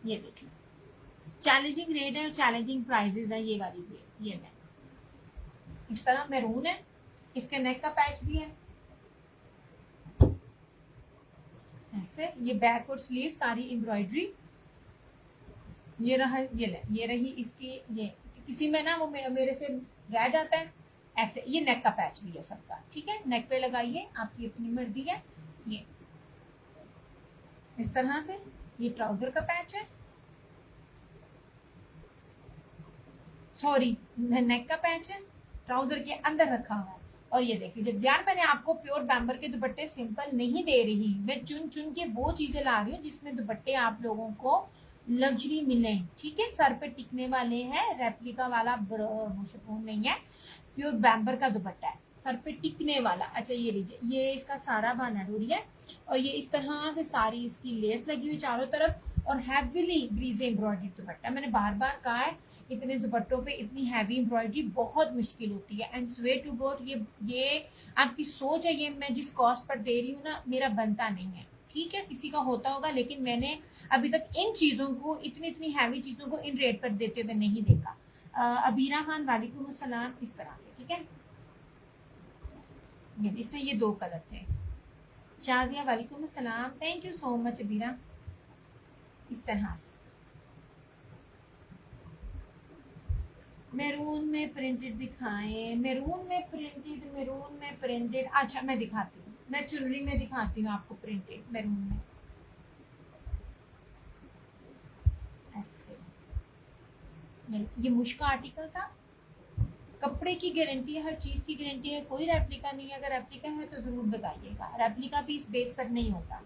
ये देखिए, चैलेंजिंग रेट है और चैलेंजिंग प्राइजेस है ये वाली भी। ये नेक इस तरह मैरून है, इसके नेक का पैच भी है ऐसे, ये बैक और स्लीव सारी एम्ब्रॉयडरी। ये रहा, ये रही इसकी, ये किसी में ना वो मेरे से रह जाता है ऐसे। ये नेक का पैच भी है सबका, ठीक है, नेक पे लगाइए, आपकी अपनी मर्जी है। ये इस तरह से, ये ट्राउजर का पैच है, सॉरी नेक का पैच है, ट्राउजर के अंदर रखा हुआ है। और ये देखिए, जब यार मैंने आपको प्योर बैम्बर के दुपट्टे सिंपल नहीं दे रही, मैं चुन चुन के वो चीजें ला रही हूँ जिसमें दुपट्टे आप लोगों को लग्जरी मिले, ठीक है, सर पे टिकने वाले हैं, रेप्लिका वाला शिफॉन नहीं है, प्योर बैम्बर का दुपट्टा है, सर पे टिकने वाला। अच्छा ये लीजिए, ये इसका सारा बाना डोरी है, और ये इस तरह से सारी इसकी लेस लगी हुई चारों तरफ, और हैवीली ब्रीजे एम्ब्रॉयडरी दुपट्टा। मैंने बार बार कहा है, इतने दुपट्टों पे इतनी हैवी एम्ब्रॉयडरी बहुत मुश्किल होती है, एंड स्वे टू गॉड ये आपकी सोच है, ये मैं जिस कॉस्ट पर दे रही हूँ ना, मेरा बनता नहीं है, ठीक है, किसी का होता होगा, लेकिन मैंने अभी तक इन चीज़ों को, इतनी इतनी हैवी चीज़ों को इन रेट पर देते हुए नहीं देखा। अबीरा खान वालेकुम अस्सलाम, इस तरह से, ठीक है। इसमें ये दो कलर थे। शाजिया वालेकुम अस्सलाम, thank you so much Abira. इस तरह से मैरून में प्रिंटेड दिखाएं, मैरून में प्रिंटेड। अच्छा मैं दिखाती हूँ, मैं चुनरी में दिखाती हूँ आपको प्रिंटेड मैरून में ऐसे। ये मुश्का आर्टिकल था, कपड़े की गारंटी है, हर चीज की गारंटी है, कोई रेप्लिका नहीं है। अगर रेप्लिका है तो जरूर बताइएगा, रेप्लिका भी इस बेस पर नहीं होता।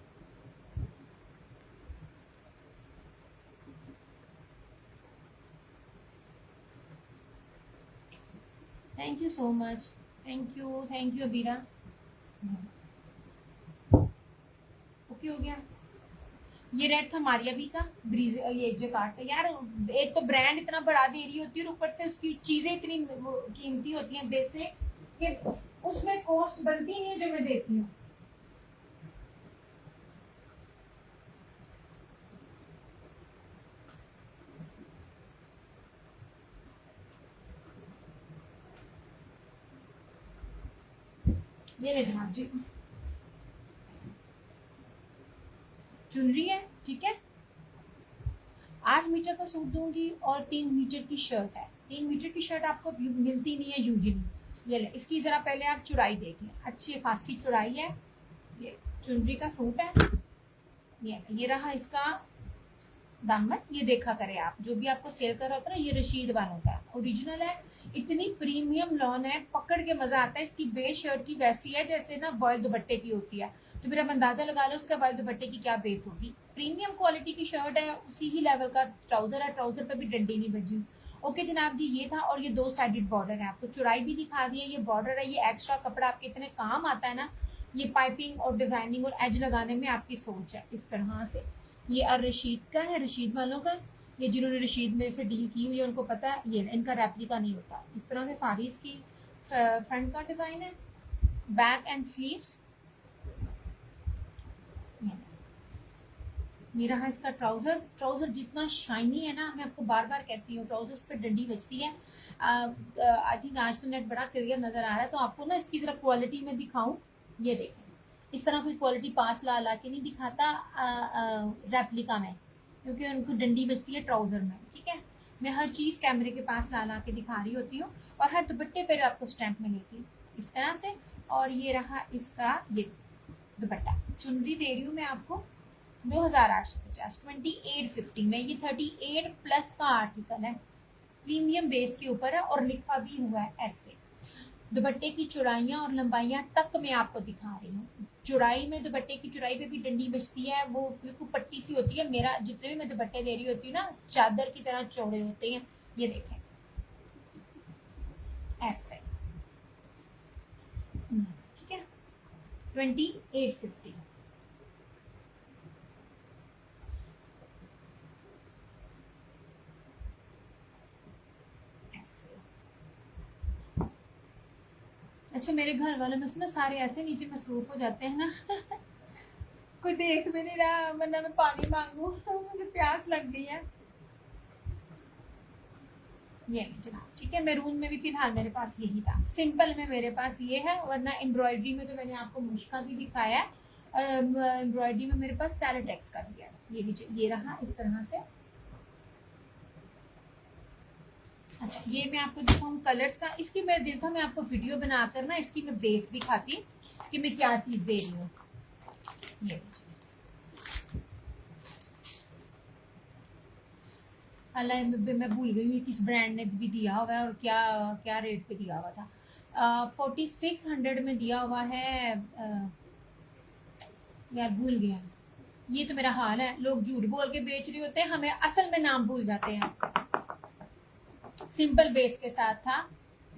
Thank you so much, thank you Abira. Okay हो गया। ये रेड था मारिया बी का ब्रीज, ये जकार्ड का। यार एक तो ब्रांड इतना बढ़ा दे रही होती है और ऊपर से उसकी चीजें इतनी कीमती होती हैं बेसिक, कि उसमें कॉस्ट बनती नहीं है जो मैं देती हूँ। ये ले जनाब जी, चुनरी है, ठीक है, 8 मीटर का सूट दूंगी और 3 मीटर की शर्ट है। 3 मीटर की शर्ट आपको मिलती नहीं है यूजुअली। ये ले, इसकी जरा पहले आप चौड़ाई देख लें, अच्छी खासी चौड़ाई है। ये चुनरी का सूट है, ये रहा इसका दामन। ये देखा करें आप, जो भी आपको सेल कर रहा होता है ना, ये रशीद वालों का ओरिजिनल है, इतनी प्रीमियम लॉन है, पकड़ के मजा आता है। इसकी बेस शर्ट की वैसी है जैसे ना बॉयल दुपट्टे की होती है, तो फिर आप अंदाजा लगा लो उसका बॉयल दुपट्टे की क्या बेस होगी। प्रीमियम क्वालिटी की शर्ट है, उसी ही लेवल का ट्राउजर है, ट्राउजर पर भी डंडी नहीं बजी। ओके जनाब जी, ये था। और ये 2 साइडेड बॉर्डर है, आपको चौड़ाई भी दिखा दी है, ये बॉर्डर है, ये एक्स्ट्रा कपड़ा आपके इतने काम आता है ना, ये पाइपिंग और डिजाइनिंग और एज लगाने में आपकी सोच है। इस तरह से ये रशीद का है, रशीद वालों का। ये जिन्होंने रशीद में से डील की हुई है उनको पता है, ये इनका रेप्लिका नहीं होता। इस तरह से सारी इसकी फ्रंट का डिजाइन है, बैक एंड स्लीव्स। ये रहा इसका ट्राउजर। ट्राउजर जितना शाइनी है ना, मैं आपको बार बार कहती हूँ, ट्राउजर्स पे डंडी बजती है। आई थिंक आज तो नेट बड़ा क्लियर नजर आ रहा है, तो आपको ना इसकी जरा क्वालिटी में दिखाऊं। ये देखें, इस तरह कोई क्वालिटी पास ला ला के नहीं दिखाता रेप्लिका में, क्योंकि उनको डंडी बजती है ट्राउजर में। ठीक है, मैं हर चीज कैमरे के पास ला ला के दिखा रही होती हूँ, और हर दुपट्टे पर आपको स्टैंप मिलेगी इस तरह से। और ये रहा इसका ये दुपट्टा। चुनरी दे रही हूँ मैं आपको 2850, 2850 में। ये 38 प्लस का आर्टिकल है, प्रीमियम बेस के ऊपर है और लिखा भी हुआ है ऐसे। दुपट्टे की चौड़ाइयाँ और लंबाइयाँ तक मैं आपको दिखा रही हूँ। चौड़ाई में, दुपट्टे की चौड़ाई पे भी डंडी बजती है, वो बिल्कुल पट्टी सी होती है। मेरा जितने भी मैं दुपट्टे दे रही होती हूँ ना, चादर की तरह चौड़े होते हैं। ये देखें ऐसे, ठीक है, 2850। अच्छा, मेरे घर वाले में ना सारे ऐसे नीचे मसरूफ हो जाते हैं ना कोई देख भी नहीं रहा, वरना मैं पानी मांगू मुझे प्यास लग गई है। ये जनाब, ठीक है, मैरून में भी फिलहाल मेरे पास यही था। सिंपल में मेरे पास ये है, वरना एम्ब्रॉयडरी में तो मैंने आपको मुश्का भी दिखाया है, और एम्ब्रॉयडरी में मेरे पास सैलोटेक्स का भी है। ये भी, ये रहा इस तरह से। अच्छा, ये मैं आपको दिखाऊं कलर्स का। इसकी मेरा दिल था मैं आपको वीडियो बनाकर ना इसकी मैं बेस दिखाती कि मैं क्या चीज दे रही हूँ। ये हालांकि मैं भूल गई हूँ किस ब्रांड ने भी दिया हुआ है और क्या क्या रेट पे दिया हुआ था। 4600 में दिया हुआ है। यार भूल गया, ये तो मेरा हाल है। लोग झूठ बोल के बेच रहे होते हैं, हमें असल में नाम भूल जाते हैं। सिंपल बेस के साथ था,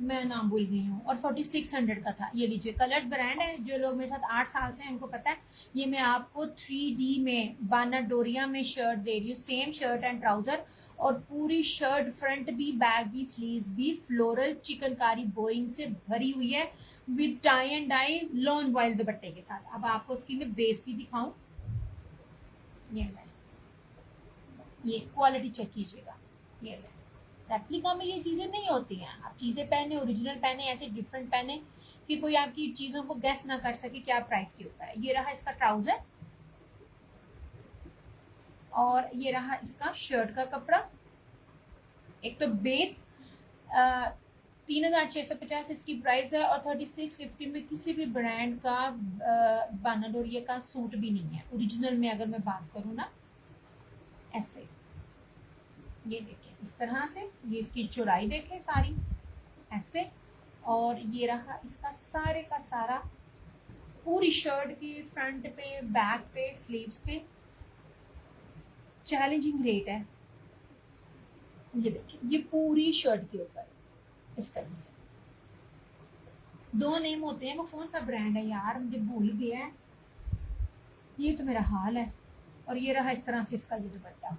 मैं नाम भूल गई हूँ, और 4600 का था। ये लीजिए, कलर्स ब्रांड है। जो लोग मेरे साथ 8 साल से हैं उनको पता है। ये मैं आपको 3D में बाना डोरिया में शर्ट दे रही हूँ, सेम शर्ट एंड ट्राउजर, और पूरी शर्ट फ्रंट भी, बैक भी, स्लीव्स भी फ्लोरल चिकनकारी बोइंग से भरी हुई है, with tie and dye lawn voile दुपट्टे के साथ। अब आपको उसकी मैं बेस भी दिखाऊं। ये क्वालिटी चेक कीजिएगा। ये रेप्लिका में ये चीजें नहीं होती हैं। आप चीजें पहने, ओरिजिनल पहने, ऐसे डिफरेंट पहने कि कोई आपकी चीजों को गेस ना कर सके क्या प्राइस के ऊपर है। ये रहा इसका ट्राउजर, और ये रहा इसका शर्ट का कपड़ा। एक तो बेस 3650 इसकी प्राइस है, और 3650 में किसी भी ब्रांड का बाना डोरिया का सूट भी नहीं है ओरिजिनल में, अगर मैं बात करूँ ना। ऐसे ये देखिए इस तरह से, ये इसकी चौड़ाई देखें सारी ऐसे, और ये रहा इसका सारे का सारा पूरी शर्ट की फ्रंट पे, बैक पे, स्लीव्स पे चैलेंजिंग रेट है। ये देखिए, ये पूरी शर्ट के ऊपर इस तरह से। 2 नेम होते हैं, वो कौन सा ब्रांड है यार, मुझे भूल गया है। ये तो मेरा हाल है। और ये रहा इस तरह से इसका ये दुपट्टा,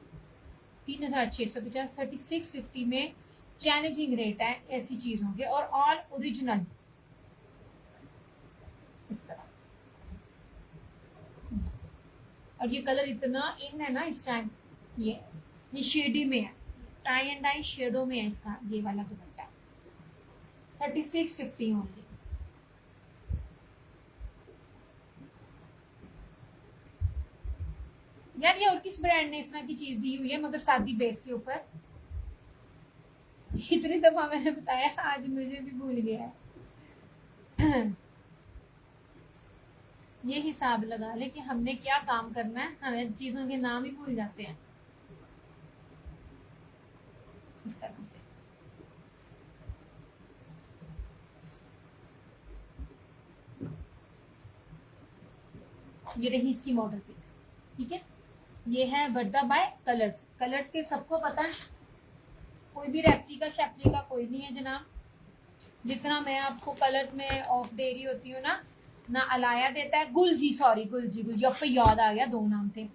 3650, 3650 में चैलेंजिंग रेट है ऐसी चीजों के, और ऑल ओरिजिनल इस तरह। और ये कलर इतना इन है ना इस टाइम, ये शेडी में है, टाई एंड डाई शेडो में है इसका ये वाला दुपट्टा। 3650 ओनली। यार ये और किस ब्रांड ने इस तरह की चीज दी हुई है मगर सादी बेस के ऊपर? इतनी दफा मैंने बताया, आज मुझे भी भूल गया है ये हिसाब लगा ले कि हमने क्या काम करना है, हमें चीजों के नाम ही भूल जाते हैं इस तरह से। ये रही इसकी मॉडल पिक, ठीक है। ये है वर्दा बाय कलर्स। कलर्स के सबको पता है, कोई भी रेप्लिका शेप्लिका कोई नहीं है जनाब। जितना मैं आपको कलर्स में ऑफ दे रही होती हूँ ना अलाया देता है, गुलजी, सॉरी गुलजी अब पे याद आ गया, 2 नाम थे।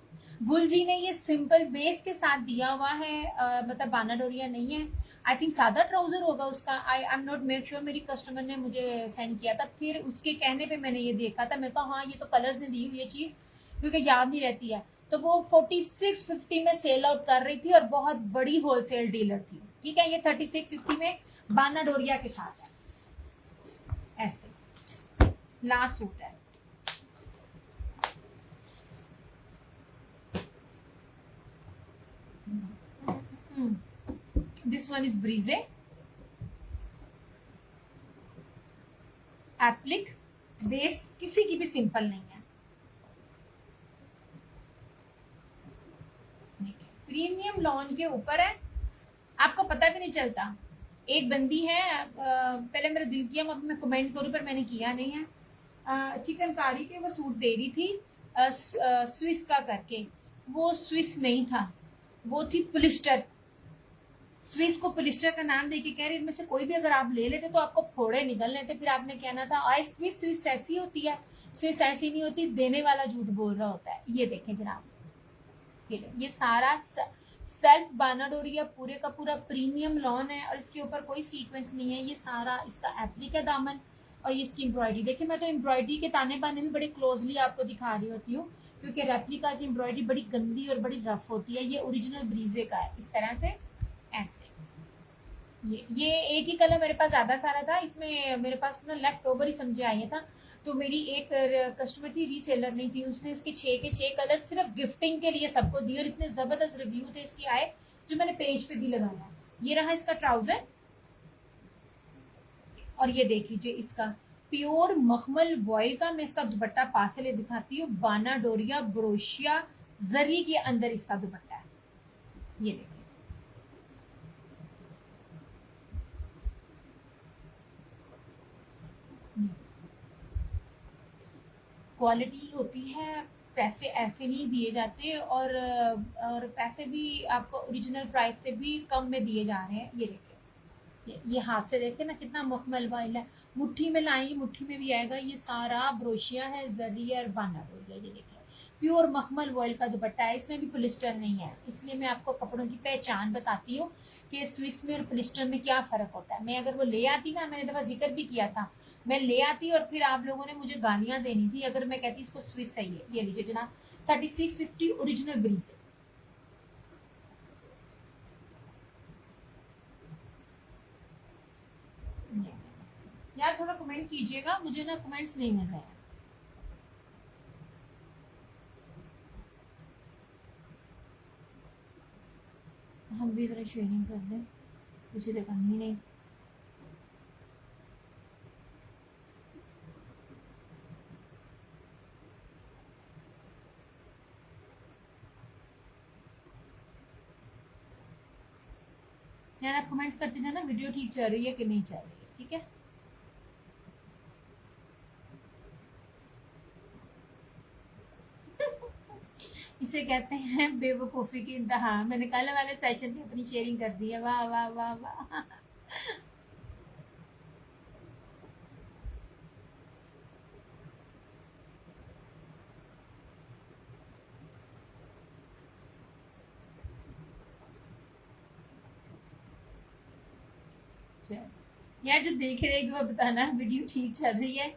गुलजी ने ये सिंपल बेस के साथ दिया हुआ है, मतलब बाना डोरिया नहीं है। आई थिंक सादा ट्राउजर होगा उसका, I am not make sure. मेरी कस्टमर ने मुझे सेंड किया था, फिर उसके कहने पे मैंने ये देखा था। मैं कहा हाँ ये तो कलर्स ने दी हुई ये चीज, क्योंकि याद नहीं रहती है। तो वो 4650 में सेल आउट कर रही थी और बहुत बड़ी होलसेल डीलर थी, ठीक है। ये 3650 में बाना डोरिया के साथ है। ऐसे लास्ट सूट है। दिस वन इज ब्रीजे एप्लिक, बेस किसी की भी सिंपल नहीं है। प्रीमियम लॉन के ऊपर है, आपको पता भी नहीं चलता। एक बंदी है, पहले मेरा दिल किया अब मैं कमेंट करूं पर मैंने किया नहीं है। चिकनकारी के वो सूट दे रही थी स्विस का करके, वो स्विस नहीं था, वो थी पुलिस्टर। स्विस को पुलिस्टर का नाम देके कह रही इनमें से कोई भी अगर आप ले लेते तो आपको फोड़े निकल लेते। फिर आपने कहना था आई स्विस, स्विस ऐसी होती है, स्विस ऐसी नहीं होती, देने वाला झूठ बोल रहा होता है। ये देखें जनाब, ये सारा सेल्फ बाना डोरिया पूरे का पूरा प्रीमियम लॉन है और इसके ऊपर कोई सीक्वेंस नहीं है। ये सारा इसका एप्लिक है दामन और ये इसकी एम्ब्रॉयडरी। देखिए मैं तो एम्ब्रॉयडरी के ताने बाने भी बड़े क्लोजली आपको दिखा रही होती हूँ क्योंकि रेप्लिका की एम्ब्रॉयडरी बड़ी गंदी और बड़ी रफ होती है। ये ओरिजिनल ब्रीजे का है, इस तरह से ऐसे। ये एक ही कलर मेरे पास ज्यादा सारा था, इसमें मेरे पास ना लेफ्ट ओवर ही समझे आया था। तो मेरी एक कस्टमर थी, रीसेलर नहीं थी, उसने इसके 6 के 6 कलर सिर्फ गिफ्टिंग के लिए सबको दिए और इतने जबरदस्त रिव्यू थे इसके आए जो मैंने पेज पे भी लगाया। ये रहा इसका ट्राउजर और ये देख लीजिए इसका प्योर मखमल वॉयल का। मैं इसका दुपट्टा पास से ले दिखाती हूँ। बाना डोरिया ब्रोशिया जरी के अंदर इसका दुपट्टा है, ये देखिए। क्वालिटी होती है, पैसे ऐसे नहीं दिए जाते और पैसे भी आपको ओरिजिनल प्राइस से भी कम में दिए जा रहे हैं। ये देखिए, ये हाथ से देखे ना कितना मखमल वाइल है। मुट्ठी में लाएंगे, मुट्ठी में भी आएगा। ये सारा ब्रोशिया है, जरी और बाना डोरिया। ये देखिए प्योर मखमल वॉयल का दुपट्टा है, इसमें भी पोलिस्टर नहीं है। इसलिए मैं आपको कपड़ों की पहचान बताती हूँ कि स्विस में और पोलिस्टर में क्या फर्क होता है। मैं अगर वो ले आती ना, मैंने दफा जिक्र भी किया था, मैं ले आती और फिर आप लोगों ने मुझे गालियां देनी थी अगर मैं कहती इसको स्विस सही है। ये लीजिए जनाब 3650 ओरिजिनल ब्रीज है। यार थोड़ा कमेंट कीजिएगा, मुझे ना कमेंट्स नहीं मिल रहे हैं। हम भी जरा शेयरिंग कर दें, किसी ने करनी नहीं। यार आप कमेंट्स करते जाना वीडियो ठीक चल रही है कि नहीं चल रही है, ठीक है। इसे कहते हैं बेवकूफ़ी की इंतहा। मैंने कल वाले सेशन में अपनी शेयरिंग कर दी है। वाह वाह वाह वाह। यार जो देख रहे हैं वो बताना वीडियो ठीक चल रही है।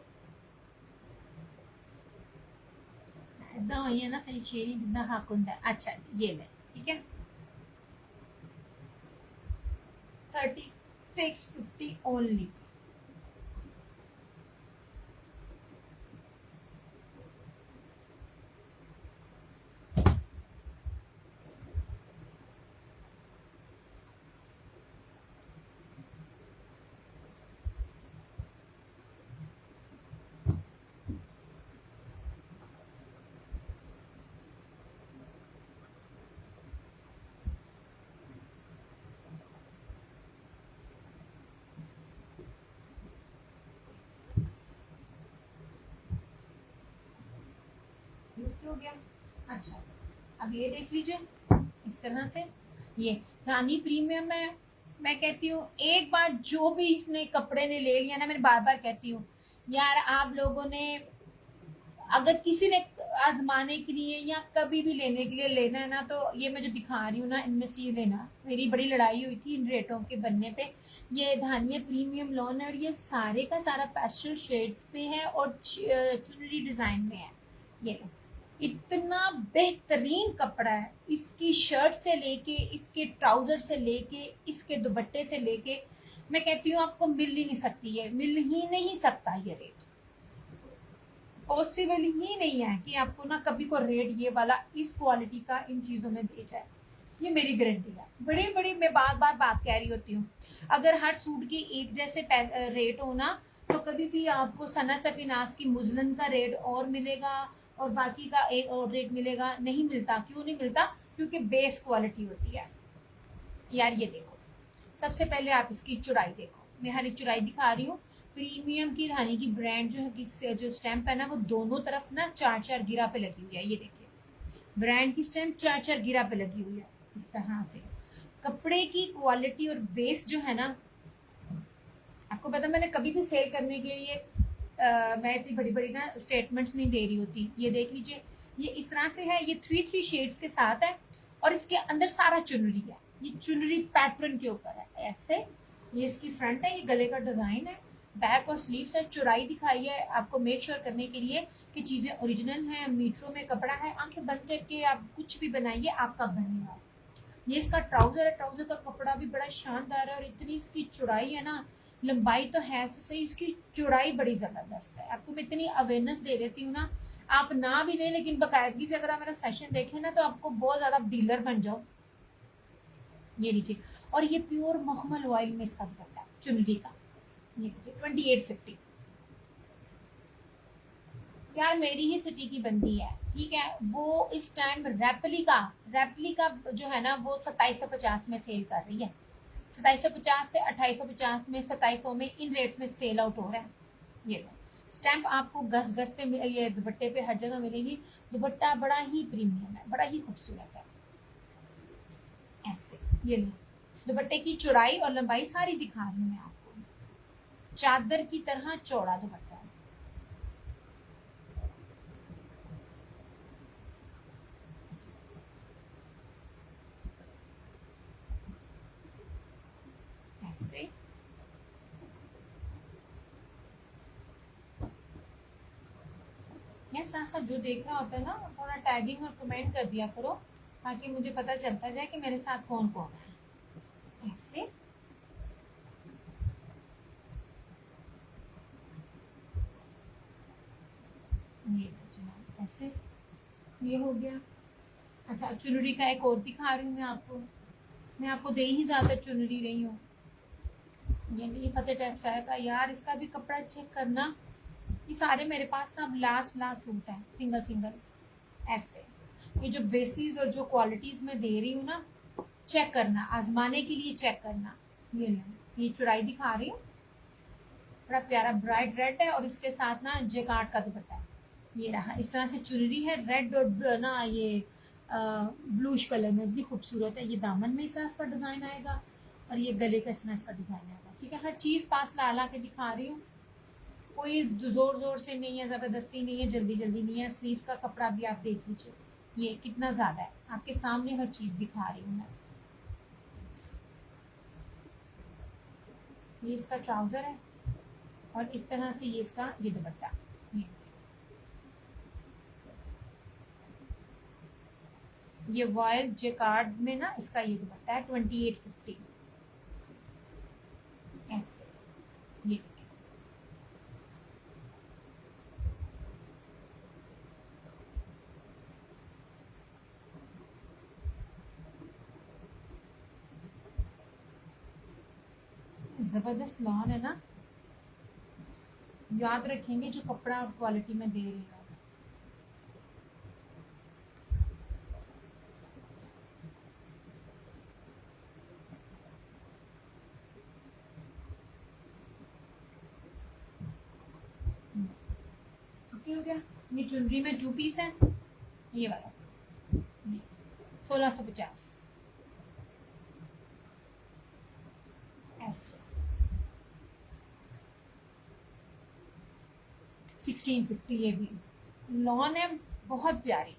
इतना हुई है ना सही शेयरिंग जितना हक होता है। अच्छा ये ले, ठीक है 3650 ओनली। हो गया। अच्छा अब ये देख लीजिए इस तरह से, ये रानी प्रीमियम है। मैं कहती हूँ एक बार जो भी इसने कपड़े ने ले लिया ना, मैंने बार बार कहती हूँ यार आप लोगों ने अगर किसी ने आजमाने के लिए या कभी भी लेने के लिए लेना है ना, तो ये मैं जो दिखा रही हूँ ना इनमें से ये लेना। मेरी बड़ी लड़ाई हुई थी इन रेटों के बनने पे। ये धानिया प्रीमियम लॉन है और ये सारे का सारा पेस्टल शेड्स पे है और चुनरी डिजाइन में है। ये लो इतना बेहतरीन कपड़ा है, इसकी शर्ट से लेके, इसके ट्राउजर से लेके, इसके दुपट्टे से लेके, मैं कहती हूँ आपको मिल ही नहीं सकती है, मिल ही नहीं सकता ये रेट, पॉसिबल ही नहीं है कि आपको ना कभी को रेट ये वाला इस क्वालिटी का इन चीजों में दे जाए। ये मेरी गारंटी है। बड़ी बड़ी मैं बार बार बात कह रही होती हूँ, अगर हर सूट के एक जैसे रेट हो ना, तो कभी भी आपको सना सफीनास की मुजलन का रेट और मिलेगा और बाकी का एक और रेट मिलेगा, नहीं मिलता। क्यों नहीं मिलता? क्योंकि बेस क्वालिटी होती है यार। ये देखो, सबसे पहले आप इसकी चौड़ाई देखो, मैं हरी चौड़ाई दिखा रही हूँ। प्रीमियम की धानी की ब्रांड जो है, जो स्टैंप है ना, वो दोनों तरफ ना 4-4 गिरा पे लगी हुई है। ये देखिए, ब्रांड की स्टैंप 4-4 गिरा पे लगी हुई है इस तरह से। कपड़े की क्वालिटी और बेस जो है ना, आपको पता, मैंने कभी भी सेल करने के लिए मैं इतनी बड़ी बड़ी ना स्टेटमेंट्स नहीं दे रही होती। ये देख लीजिए, ये इस तरह से है, ये 3 शेड्स के साथ है और इसके अंदर सारा चुनरी है। ये चुनरी पैटर्न के ऊपर है ऐसे। ये इसकी फ्रंट है, ये गले का डिजाइन है, बैक और स्लीव्स है, चौड़ाई दिखाई है आपको मेक श्योर करने के लिए कि चीजें ओरिजिनल हैं, मीटरों में कपड़ा है। आंखें बंद करके आप कुछ भी बनाइए, आपका बनेगा। ये इसका ट्राउजर है, ट्राउजर का कपड़ा भी बड़ा शानदार है और इतनी इसकी चौड़ाई है ना, लंबाई तो है सही, इसकी चौड़ाई बड़ी जबरदस्त है। आपको मैं इतनी अवेयरनेस दे देती हूँ ना, आप ना भी लें लेकिन बाकायदगी से अगर आप मेरा सेशन देखें ना, तो आपको बहुत ज्यादा डीलर बन जाओ। ये लीजिए, और ये प्योर मखमल ऑयल में इसका दुपट्टा है चुनरी का। ये लीजिए 2850। यार मेरी ही सिटी की बंदी है, ठीक है, वो इस टाइम रेप्लिका जो है ना, वो 2750 में सेल कर रही है। 2750 से 2850 में, 2700 में, इन रेट्स में सेल आउट हो रहा है। ये लो, स्टैंप आपको गस गस पे ये दुपट्टे पे हर जगह मिलेगी। दुपट्टा बड़ा ही प्रीमियम है, बड़ा ही खूबसूरत है ऐसे। ये लो, दुपट्टे की चौड़ाई और लंबाई सारी दिखा रही हूँ मैं आपको। चादर की तरह चौड़ा दुपट्टा है। ऐसे यार, साथ साथ जो देख रहा होता है ना, थोड़ा टैगिंग और कमेंट कर दिया करो, ताकि मुझे पता चलता जाए कि मेरे साथ कौन कौन है। ऐसे ये जनाब, ऐसे ये हो गया। अच्छा, चुनरी का एक और दिखा रही हूँ मैं आपको। मैं आपको दे ही ज्यादा चुनरी रही हूँ। ये फतेह टेक्सटाइल का, यार इसका भी कपड़ा चेक करना। ये सारे मेरे पास ना लास्ट लास्ट सूट है, सिंगल सिंगल ऐसे। ये जो बेसिस और जो क्वालिटीज में दे रही हूँ ना, चेक करना, आजमाने के लिए चेक करना। ये लो, ये चौड़ाई दिखा रही हूँ, बड़ा प्यारा ब्राइट रेड है और इसके साथ ना जेकार्ड का दुपट्टा है। ये रहा, इस तरह से चुनरी है, रेड और ना ये ब्लूश कलर में भी खूबसूरत है। ये दामन में इस तरह इसका डिजाइन आएगा और ये गले का इस तरह इसका डिजाइन आएगा। ठीक है, हर चीज पास ला ला के दिखा रही हूँ, कोई जोर जोर से नहीं है, जबरदस्ती नहीं है, जल्दी जल्दी नहीं है। स्लीव्स का कपड़ा भी आप देख लीजिए, ये कितना ज्यादा है, आपके सामने हर चीज दिखा रही हूँ मैं। ये इसका ट्राउजर है और इस तरह से ये इसका ये दुपट्टा। ये वॉयल जेकार्ड में ना इसका ये दुपट्टा है 2850 ऐसे। ये जबरदस्त लॉन है ना, याद रखेंगे जो कपड़ा और क्वालिटी में दे रही है। ओके हो गया। ये चुनरी में 2 पीस है, ये वाला 1650 ऐसे। 1650 ये भी लॉन है, बहुत प्यारी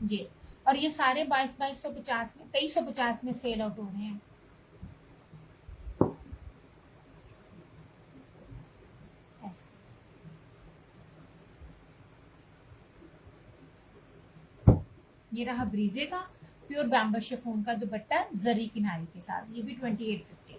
ये। और ये सारे 2250 में, 2350 में सेल आउट हो रहे हैं ऐसे। ये रहा ब्रीजे का प्योर बैम्बर शिफॉन का दुपट्टा जरी किनारे के साथ, ये भी 2850।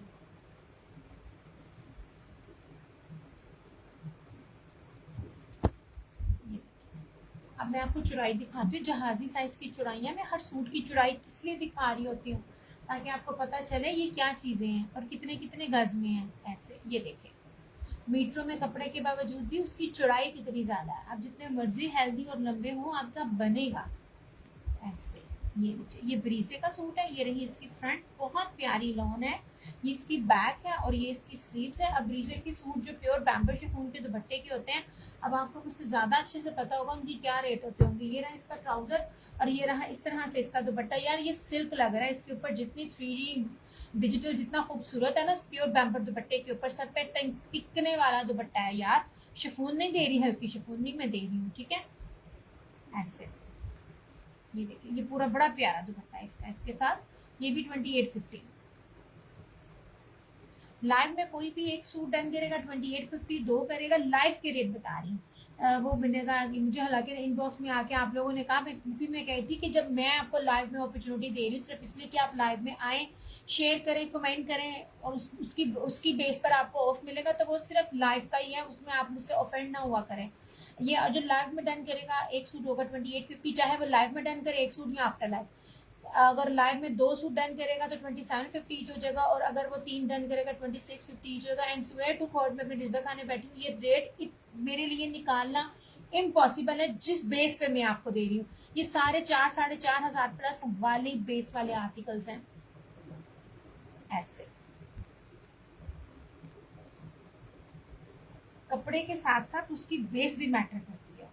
अब मैं आपको चौड़ाई दिखाती हूँ, जहाजी साइज की चौड़ाइयाँ। मैं हर सूट की चौड़ाई किस लिए दिखा रही होती हूँ, ताकि आपको पता चले ये क्या चीजें हैं और कितने कितने गज में हैं। ऐसे ये देखें, मीटरों में कपड़े के बावजूद भी उसकी चौड़ाई कितनी ज्यादा है। आप जितने मर्जी हेल्दी और लंबे हो आपका बनेगा ऐसे। ये नीचे ये ब्रीजे का सूट है, ये रही इसकी फ्रंट, बहुत प्यारी लॉन है, ये इसकी बैक है और ये इसकी स्लीव्स है। अब ब्रीजे की सूट जो प्योर बैम्बर शिफॉन के दुपट्टे के होते हैं, अब आपको मुझसे ज्यादा अच्छे से पता होगा उनकी क्या रेट होते होंगे। ये रहा इसका ट्राउजर और ये रहा इस तरह से इसका दुपट्टा। यार ये सिल्क लग रहा है इसके ऊपर, जितनी 3D डिजिटल जितना खूबसूरत है ना प्योर बैम्बर दुपट्टे के ऊपर, सर पे टिकने वाला दुपट्टा है यार। शिफॉन नहीं दे रही, हल्की शिफॉन नहीं मैं दे रही हूँ, ठीक है। ऐसे ये देखिए, ये पूरा बड़ा प्यारा दुपट्टा है इसका, इसके साथ ये भी 2850। लाइव में कोई भी एक सूट डन करेगा 2850, दो करेगा, लाइव के रेट बता रही हूँ। वो बनेगा कि मुझे हालांकि इनबॉक्स में आके आप लोगों ने कहा, मैं कही थी कि जब मैं आपको लाइव में अपॉर्चुनिटी दे रही हूँ सिर्फ इसलिए कि आप लाइव में आए, शेयर करें, कमेंट करें और उसकी बेस पर आपको ऑफ मिलेगा, तो वो सिर्फ लाइव का ही है, उसमें आप मुझसे ऑफेंड ना हुआ करें। ये जो लाइव में डन करेगा एक सूट होगा 2850, चाहे वो लाइव में डन करे एक सूट या आफ्टर लाइव। अगर लाइव में 2 सूट डन करेगा तो 2750 ईच हो जाएगा, और अगर वो 3 डन करेगा 2650 ईच होगा। एंड स्वेयर टू गॉड मैं अपनी रिजल्ट खाने बैठी हूँ, ये रेट मेरे लिए निकालना इम्पॉसिबल है जिस बेस पे मैं आपको दे रही हूँ। ये सारे 4-4,500 प्लस वाले बेस वाले आर्टिकल्स हैं। ऐसे कपड़े के साथ साथ उसकी बेस भी मैटर करती है।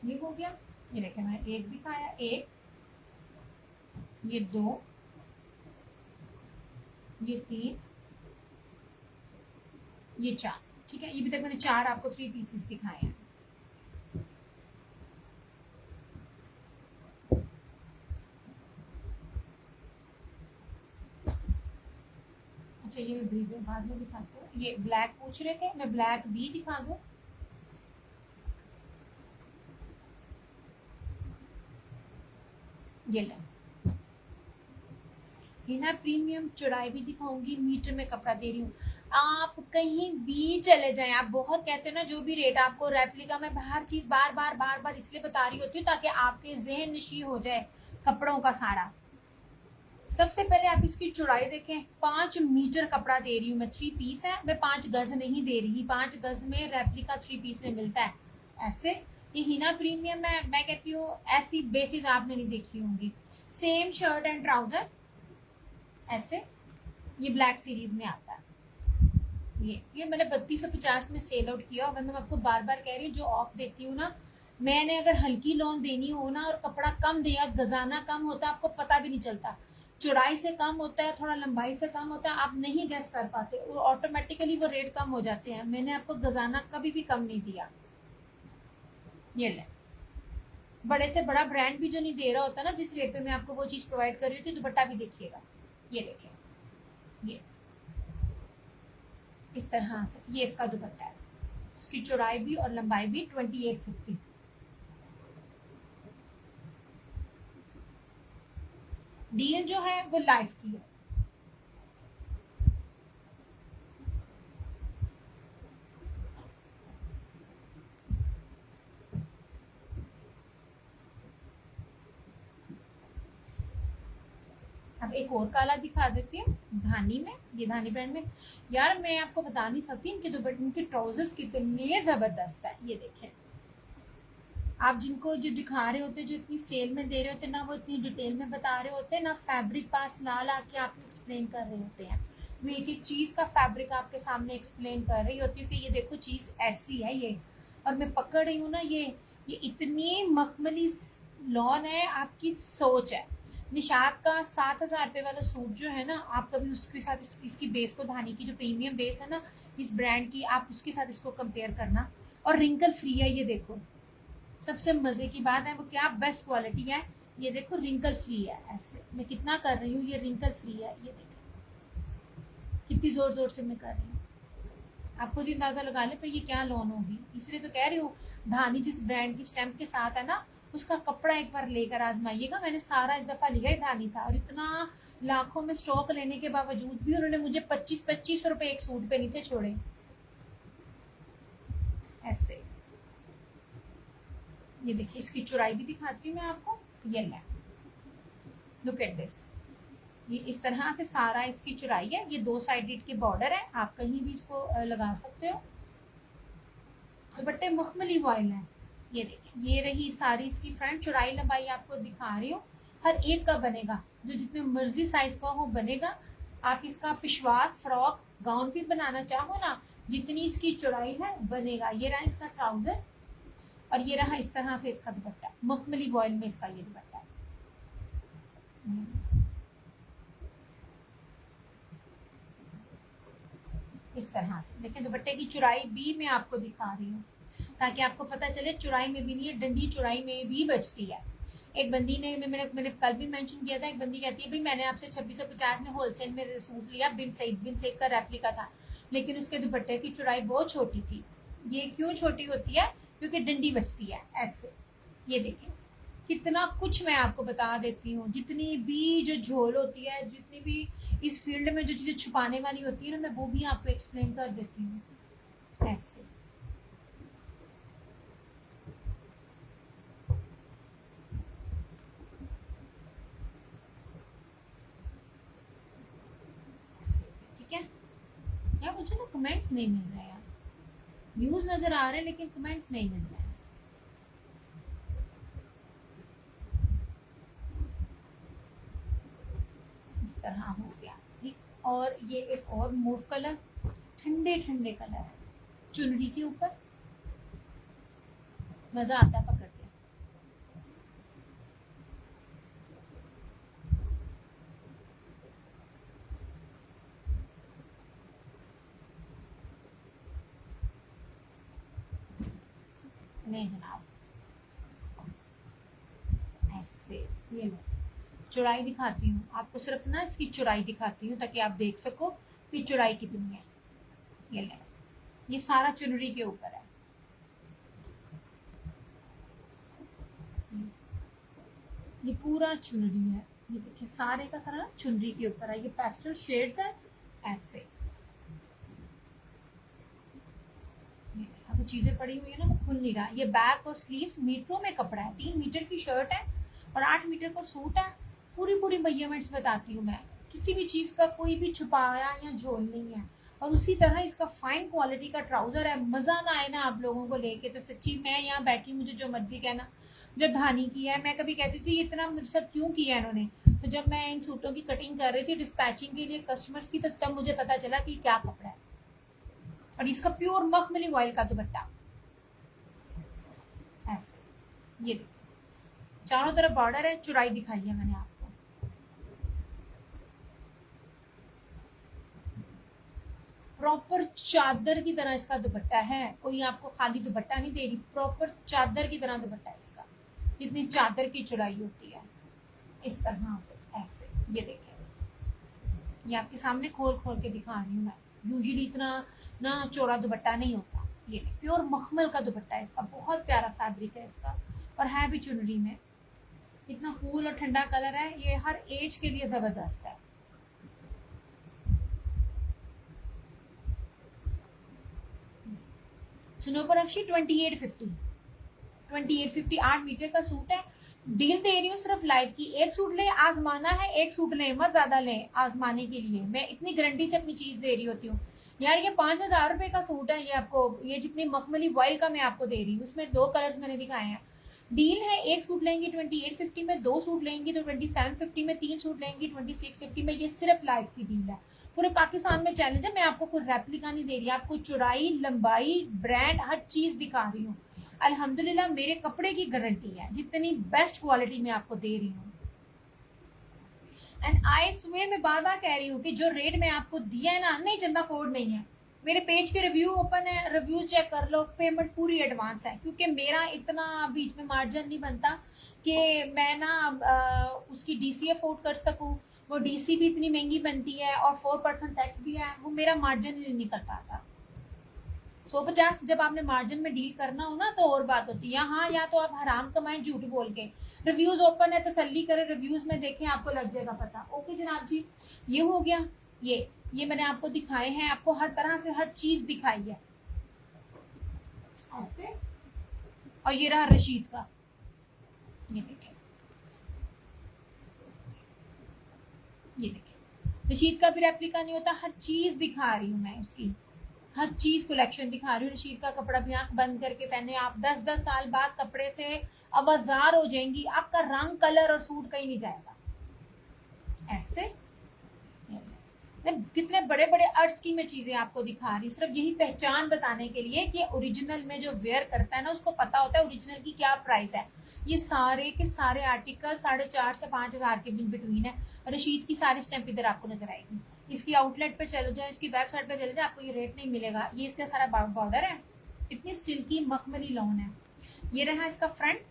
ये हो गया, ये देखें मैंने एक दिखाया, एक, ये 2, ये 3, ये 4, ठीक है। ये भी तक मैंने 4 आपको 3 पीसेस दिखाए हैं। अच्छा ये मैं ब्रीजर बाद में दिखाती हूँ। ये ब्लैक पूछ रहे थे, मैं ब्लैक भी दिखा दूँ। ये ले, हिना प्रीमियम चौड़ाई भी दिखाऊंगी, मीटर में कपड़ा दे रही हूँ। आप कहीं भी चले जाएं, आप बहुत कहते हैं ना जो भी रेट आपको रेप्लिका में हर चीज बार बार इसलिए बता रही होती हूँ ताकि आपके जहन नशी हो जाए कपड़ों का सारा। सबसे पहले आप इसकी चौड़ाई देखें, 5 मीटर कपड़ा दे रही हूँ मैं, 3 पीस है, मैं 5 गज नहीं दे रही। 5 गज में रेप्लिका 3 पीस में मिलता है ऐसे। ये हिना प्रीमियम है, मैं कहती हूँ ऐसी बेसिस आपने नहीं देखी होंगी। सेम शर्ट एंड ट्राउजर ऐसे, ये ब्लैक सीरीज में आता है। ये मैंने 3250 में सेल आउट किया, और मैं आपको बार बार कह रही हूँ जो ऑफ देती हूँ ना, मैंने अगर हल्की लॉन देनी हो ना और कपड़ा कम दिया, गजाना कम होता है, आपको पता भी नहीं चलता, चौड़ाई से कम होता है, थोड़ा लंबाई से कम होता है, आप नहीं गैस कर पाते और ऑटोमेटिकली वो रेट कम हो जाते हैं। मैंने आपको गजाना कभी भी कम नहीं दिया। ये ले, बड़े से बड़ा ब्रांड भी जो नहीं दे रहा होता ना जिस रेट पे मैं आपको वो चीज प्रोवाइड कर रही होती, दुपट्टा भी देखिएगा, ये देखें, ये इस तरह से, ये इसका दुपट्टा है, उसकी चौड़ाई भी और लंबाई भी 2850। डील जो है वो लाइफ की है। अब एक और काला दिखा देती हूँ, धानी में, ये धानी ब्रांड में। यार मैं आपको बता नहीं सकती इनके दुपट्टे, इनके ट्राउजर्स कितने जबरदस्त है। ये देखें, आप जिनको जो दिखा रहे होते, जो इतनी सेल में दे रहे होते ना, वो इतनी डिटेल में बता रहे होते ना, फैब्रिक पास ला ला के आपको एक्सप्लेन कर रहे होते हैं। मैं एक एक चीज का फैब्रिक आपके सामने एक्सप्लेन कर रही होती हूँ कि ये देखो चीज ऐसी है ये, और मैं पकड़ रही हूँ ना, ये इतनी मखमली लॉन है, आपकी सोच है। निशात का 7,000 रुपये वाला सूट जो है ना, आप कभी उसके साथ इसकी बेस को, धानी की जो प्रीमियम बेस है ना इस ब्रांड की, आप उसके साथ इसको कंपेयर करना। और रिंकल फ्री है, ये देखो सबसे मजे की बात है वो क्या, बेस्ट क्वालिटी है। ये देखो रिंकल फ्री है, ऐसे मैं कितना कर रही हूँ, ये रिंकल फ्री है, ये देखो कितनी जोर जोर से मैं कर रही हूँ। आप खुद ही अंदाजा लगा लें पर ये क्या लॉन होगी। इसलिए तो कह रही हूँ, धानी जिस ब्रांड की स्टैम्प के साथ है ना, उसका कपड़ा एक बार लेकर आजमाइएगा। मैंने सारा इस दफा लिया ही धानी था, और इतना लाखों में स्टॉक लेने के बावजूद भी उन्होंने मुझे 25-25 रुपए एक सूट पे नहीं थे छोड़े। ऐसे ये देखिए, इसकी चौड़ाई भी दिखाती हूँ मैं आपको। ये ले, लुक एट दिस। ये इस तरह से सारा इसकी चौड़ाई है। ये 2 साइडेड के बॉर्डर है, आप कहीं भी इसको लगा सकते हो। दुपट्टे मखमली वॉयल है। ये देखिए, ये रही सारी इसकी फ्रंट चौड़ाई लंबाई आपको दिखा रही हूँ। हर एक का बनेगा, जो जितने मर्जी साइज का हो बनेगा। आप इसका पिशवास, फ्रॉक, गाउन भी बनाना चाहो ना, जितनी इसकी चौड़ाई है बनेगा। ये रहा इसका ट्राउजर, और ये रहा इस तरह से इसका दुपट्टा। मखमली वॉयल में इसका ये दुपट्टा है। इस तरह से देखिए, दुपट्टे की चौड़ाई भी मैं आपको दिखा रही हूँ ताकि आपको पता चले चौड़ाई में भी नहीं है, डंडी चौड़ाई में भी बचती है। एक बंदी ने, मैंने कल भी मेंशन किया था, एक बंदी कहती है भाई मैंने आपसे 2650 में होलसेल में सूट लिया, बिन सईद का रेप्लिका था, लेकिन उसके दुपट्टे की चौड़ाई बहुत छोटी थी। ये क्यों छोटी होती है? क्योंकि डंडी बचती है ऐसे। ये देखिए, कितना कुछ मैं आपको बता देती हूँ। जितनी भी जो झोल होती है, जितनी भी इस फील्ड में जो चीजें छुपाने वाली होती है ना, मैं वो भी आपको एक्सप्लेन कर देती हूँ ऐसे। ठीक है यार, मुझे ना कमेंट्स नहीं मिल रहे यार। व्यूज नजर आ रहे हैं लेकिन कमेंट्स नहीं मिल रहे हैं। इस तरह हो गया ठीक। और ये एक और मूव कलर, ठंडे ठंडे कलर है चुनरी के ऊपर, मजा आता है पकड़ के। नहीं जनाब, ऐसे। ये लो, चौड़ाई दिखाती हूँ आपको, सिर्फ ना इसकी चौड़ाई दिखाती हूँ ताकि आप देख सको कि चौड़ाई कितनी है। ये ले, ये सारा चुनरी के ऊपर है। ये पूरा चुनरी है। ये देखिए, सारे का सारा चुनरी के ऊपर है। ये पेस्टल शेड्स है ऐसे। अब चीजें पड़ी हुई है ना, तो खुल नहीं रहा। ये बैक और स्लीव्स मीटरों में कपड़ा है। 3 मीटर की शर्ट है और 8 मीटर का सूट है। पूरी मेजरमेंट्स बताती हूँ मैं। किसी भी चीज का कोई भी छुपाया या झोल नहीं है। और उसी तरह इसका फाइन क्वालिटी का ट्राउजर है। मजा ना आए ना आप लोगों को लेके तो सच्ची, मैं यहाँ बैठी, मुझे जो मर्जी कहना, जो धानी की है, मैं कभी कहती थी इतना मेरे साथ क्यों किया इन्होंने। तो जब मैं इन सूटों की कटिंग कर रही थी डिस्पैचिंग के लिए कस्टमर्स की, तो तब मुझे पता चला कि क्या कपड़ा है। और इसका प्योर मखमली वॉयल का दुपट्टा ऐसे। ये देखिए, चारों तरफ बॉर्डर है, चौड़ाई दिखाई है मैंने आपको। प्रॉपर चादर की तरह इसका दुपट्टा है। कोई आपको खाली दुपट्टा नहीं दे रही, प्रॉपर चादर की तरह दुपट्टा है इसका, जितनी चादर की चौड़ाई होती है। इस तरह से ऐसे। ये देखिए, ये आपके सामने खोल खोल के दिखा रही हूँ मैं। यूजुअली इतना ना चौड़ा दुपट्टा नहीं होता। ये प्योर मखमल का दुपट्टा है इसका, बहुत प्यारा फैब्रिक है इसका, और है भी चुनरी में। इतना कूल और ठंडा कलर है, ये हर एज के लिए जबरदस्त है। स्नोपर अफशी 2850 8 मीटर का सूट है। डील दे रही हूँ सिर्फ लाइव की। एक सूट ले, आजमाना है, एक सूट ले, मत ज्यादा ले आजमाने के लिए। मैं इतनी गारंटी से अपनी चीज दे रही होती हूँ यार। ये 5000 रुपए का सूट है। ये आपको, ये जितनी मखमली वॉयल का मैं आपको दे रही हूँ, उसमें 2 कलर्स मैंने दिखाए हैं। डील है, एक सूट लेंगी 2850 में, 2 सूट लेंगी तो 2750 में, 3 सूट लेंगी 2650 में। ये सिर्फ लाइव की डील है। पूरे पाकिस्तान में चैलेंज है। मैं आपको कोई रेप्लिका नहीं दे रही, आपको चौड़ाई, लंबाई, ब्रांड, हर चीज दिखा रही हूँ। अल्हम्दुलिल्लाह मेरे कपड़े की गारंटी है, जितनी बेस्ट क्वालिटी में आपको दे रही हूँ। एंड आई स्वेयर, मैं बार बार कह रही हूँ कि जो रेट मैं आपको दिया है ना, नहीं चंदा कोड नहीं है। मेरे पेज के रिव्यू ओपन है, रिव्यू चेक कर लो। पेमेंट पूरी एडवांस है, क्योंकि मेरा इतना बीच में मार्जिन नहीं बनता कि मैं ना उसकी डीसी अफोर्ड कर सकूं। वो डीसी भी इतनी महंगी बनती है और 4% टैक्स भी है, वो मेरा मार्जिन नहीं निकल पाता। 150 जब आपने मार्जिन में डील करना हो ना तो और बात होती है। हाँ, या तो आप हराम कमाएं झूठ बोल के। रिव्यूज ओपन है, तसल्ली करें, रिव्यूज में देखें, आपको लग जाएगा पता। ओके जनाब जी, ये हो गया। ये मैंने आपको दिखाए हैं, आपको हर तरह से हर चीज दिखाई है ऐसे। और ये रहा रशीद का, ये देखें, ये देखें, रशीद का भी रेप्लिका नहीं होता। हर चीज दिखा रही हूँ मैं उसकी, हर चीज कलेक्शन दिखा रही हूँ। रशीद का कपड़ा भी आंख बंद करके पहने आप, 10-10 साल बाद कपड़े से अब आजार हो जाएंगी, आपका रंग कलर और सूट कहीं नहीं जाएगा ऐसे। कितने बड़े बड़े अर्ट्स की मैं चीजें आपको दिखा रही, सिर्फ यही पहचान बताने के लिए कि ओरिजिनल में जो वेयर करता है ना उसको पता होता है ओरिजिनल की क्या प्राइस है। ये सारे के सारे आर्टिकल 4,500 से 5,000 के बिटवीन है। रशीद की सारी स्टैंप इधर आपको नजर आएगी। इसकी आउटलेट पे चले जाए, इसकी वेबसाइट पे चले जाए, आपको ये रेट नहीं मिलेगा। ये इसका सारा बॉर्डर है, इतनी सिल्की मखमली लॉन है। ये रहा इसका फ्रंट,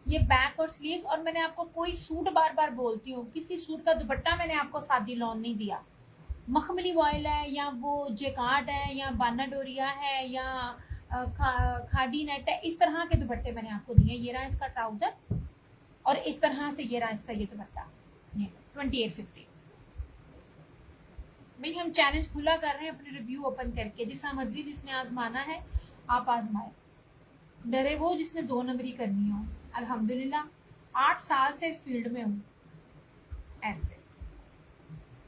ये बैक और स्लीव्स। और मैंने आपको कोई सूट, बार बार बोलती हूँ, किसी सूट का दुपट्टा मैंने आपको सादी लॉन नहीं दिया। मखमली वॉयल है या वो जेकार्ड है या बाना डोरिया है या खाडी नेट है, इस तरह के दुपट्टे मैंने आपको दिए। ये रहा इसका ट्राउजर और इस तरह से ये रहा इसका ये दुपट्टा, ये 2850। भाई हम चैलेंज खुला कर रहे हैं अपने रिव्यू ओपन करके, जिसका मर्जी जिसने आजमाना है आप आजमाए, डरे वो जिसने 2 नंबरी करनी हो। अल्हम्दुलिल्लाह 8 साल से इस फील्ड में हूँ ऐसे।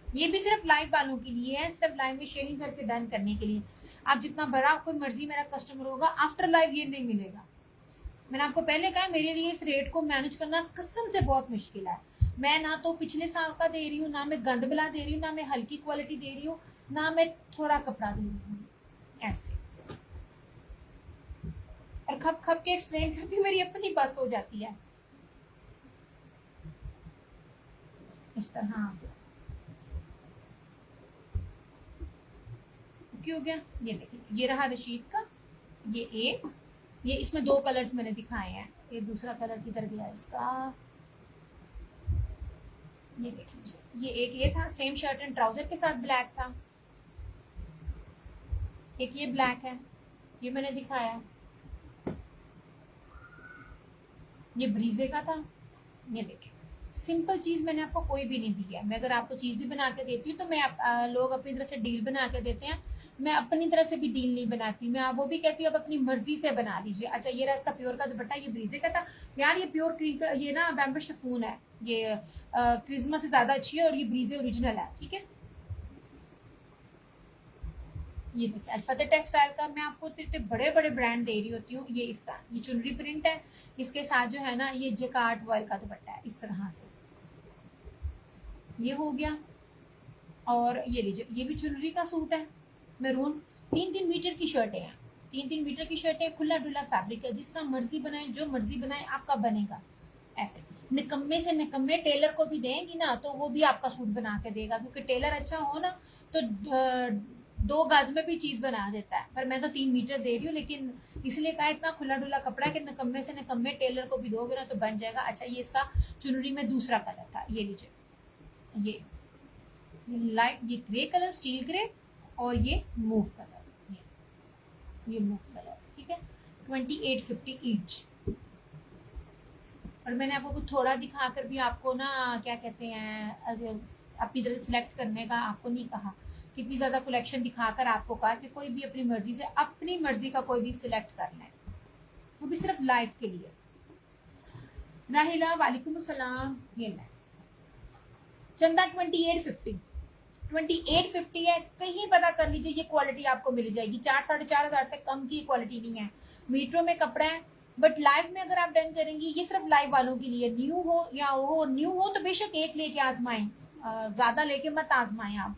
ये भी सिर्फ लाइव वालों के लिए है, सिर्फ लाइव में शेयरिंग करके डन करने के लिए। आप जितना बड़ा कोई मर्जी मेरा कस्टमर होगा, आफ्टर लाइव ये नहीं मिलेगा। मैंने आपको पहले कहा मेरे लिए इस रेट को मैनेज करना कसम से बहुत मुश्किल है। मैं ना तो पिछले साल का दे रही हूँ, ना मैं गंदबला दे रही हूँ, ना मैं हल्की क्वालिटी दे रही हूँ, ना मैं थोड़ा कपड़ा दे रही हूँ ऐसे। और खप खप के एक्सप्लेन करती हूँ, मेरी अपनी बस हो जाती है इस तरह से। हो गया, ये देखिए, ये रहा रशीद का, ये एक, ये इसमें 2 कलर्स मैंने दिखाए हैं। ये दूसरा कलर किधर गया इसका, ये देख लीजिए, ये एक ये था सेम शर्ट एंड ट्राउजर के साथ ब्लैक था। एक ये ब्लैक है, ये मैंने दिखाया, ये ब्रीजे का था। ये देखिए, सिंपल चीज मैंने आपको कोई भी नहीं दी है। मैं अगर आपको चीज भी बना के देती हूँ तो मैं लोग अपनी तरफ से डील बना के देते हैं, मैं अपनी तरफ से भी डील नहीं बनाती। मैं वो भी कहती हूँ अब अपनी मर्जी से बना लीजिए। अच्छा, ये रहा इसका प्योर का दुपट्टा, ये ब्रीजे का था यार। ये प्योर ये ना बैम्बू शिफॉन है, ये क्रिस्मस से ज्यादा अच्छी है और ये ब्रीजे ओरिजिनल है, ठीक है। ये देखिए अल्फाते टेक्सटाइल का मैं आपको इतने बड़े बड़े ब्रांड दे रही होती हूँ। ये इसका ये चुनरी प्रिंट है, इसके साथ जो है ना ये जेकार्ड वॉयल का दुपट्टा है इस तरह से। ये हो गया, और ये लीजिए, ये भी चुनरी का सूट है मैरून। 3-3 मीटर की शर्टें हैं, 3-3 मीटर की शर्टें, खुला डुला फैब्रिक है। जिस तरह मर्जी बनाए, जो मर्जी बनाए आपका बनेगा ऐसे। निकम्मे से निकम्मे टेलर को भी देंगी ना तो वो भी आपका सूट बना के देगा, क्योंकि टेलर अच्छा हो ना तो 2 गज में भी चीज बना देता है। पर मैं तो 3 मीटर दे रही हूँ, लेकिन इसलिए कहा इतना खुला डुला कपड़ा है कि निकम्मे से निकम्मे टेलर को भी दोगे ना तो बन जाएगा। अच्छा, ये इसका चुनरी में दूसरा कलर था, ये लीजिए, ये लाइट ये ग्रे कलर, स्टील ग्रे, और ये मूव कलर, ये मूव कलर, ठीक है। 2850 ईच। और मैंने आपको कुछ थोड़ा दिखाकर भी आपको ना क्या कहते हैं अपनी तरह सिलेक्ट करने का आपको नहीं कहा। कितनी ज़्यादा कलेक्शन दिखाकर आपको कहा कि कोई भी अपनी मर्जी से अपनी मर्जी का कोई भी सिलेक्ट कर लें, वो भी सिर्फ लाइफ के लिए। नाहिला वालेकुम अस्सलाम, ये मैं चंदा 2850 है। कहीं पता कर लीजिए, ये क्वालिटी आपको मिल जाएगी। 4-4,500 से कम की क्वालिटी नहीं है। मीटरों में कपड़ा है, बट लाइव में अगर आप डन करेंगी, ये सिर्फ लाइव वालों के लिए। न्यू हो या वो न्यू हो तो बेशक एक लेके आजमाएं, ज्यादा लेके मत आजमाएं आप।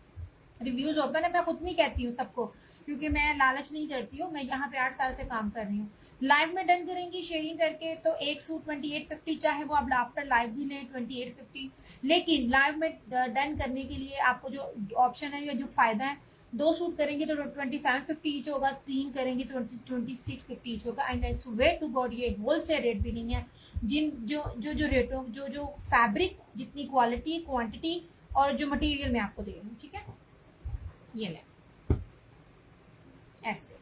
रिव्यूज ओपन है, मैं खुद नहीं कहती हूँ सबको, क्योंकि मैं लालच नहीं करती हूँ। मैं यहाँ पे 8 साल से काम कर रही हूँ। लाइव में डन करेंगी शेयरिंग करके तो एक सूट 2850, चाहे वो आप आफ्टर लाइव भी लें 2850। लेकिन लाइव में डन करने के लिए आपको जो ऑप्शन है या जो फायदा है, 2 सूट करेंगे तो 2750 ईच होगा, 3 करेंगे तो 2650 ईच होगा। And I swear to God ये होलसेल रेट भी नहीं है। जिन जो रेटों जो फैब्रिक, जितनी क्वालिटी, क्वांटिटी और जो मटेरियल मैं आपको दे रही हूँ, ठीक है। ये ले ऐसे,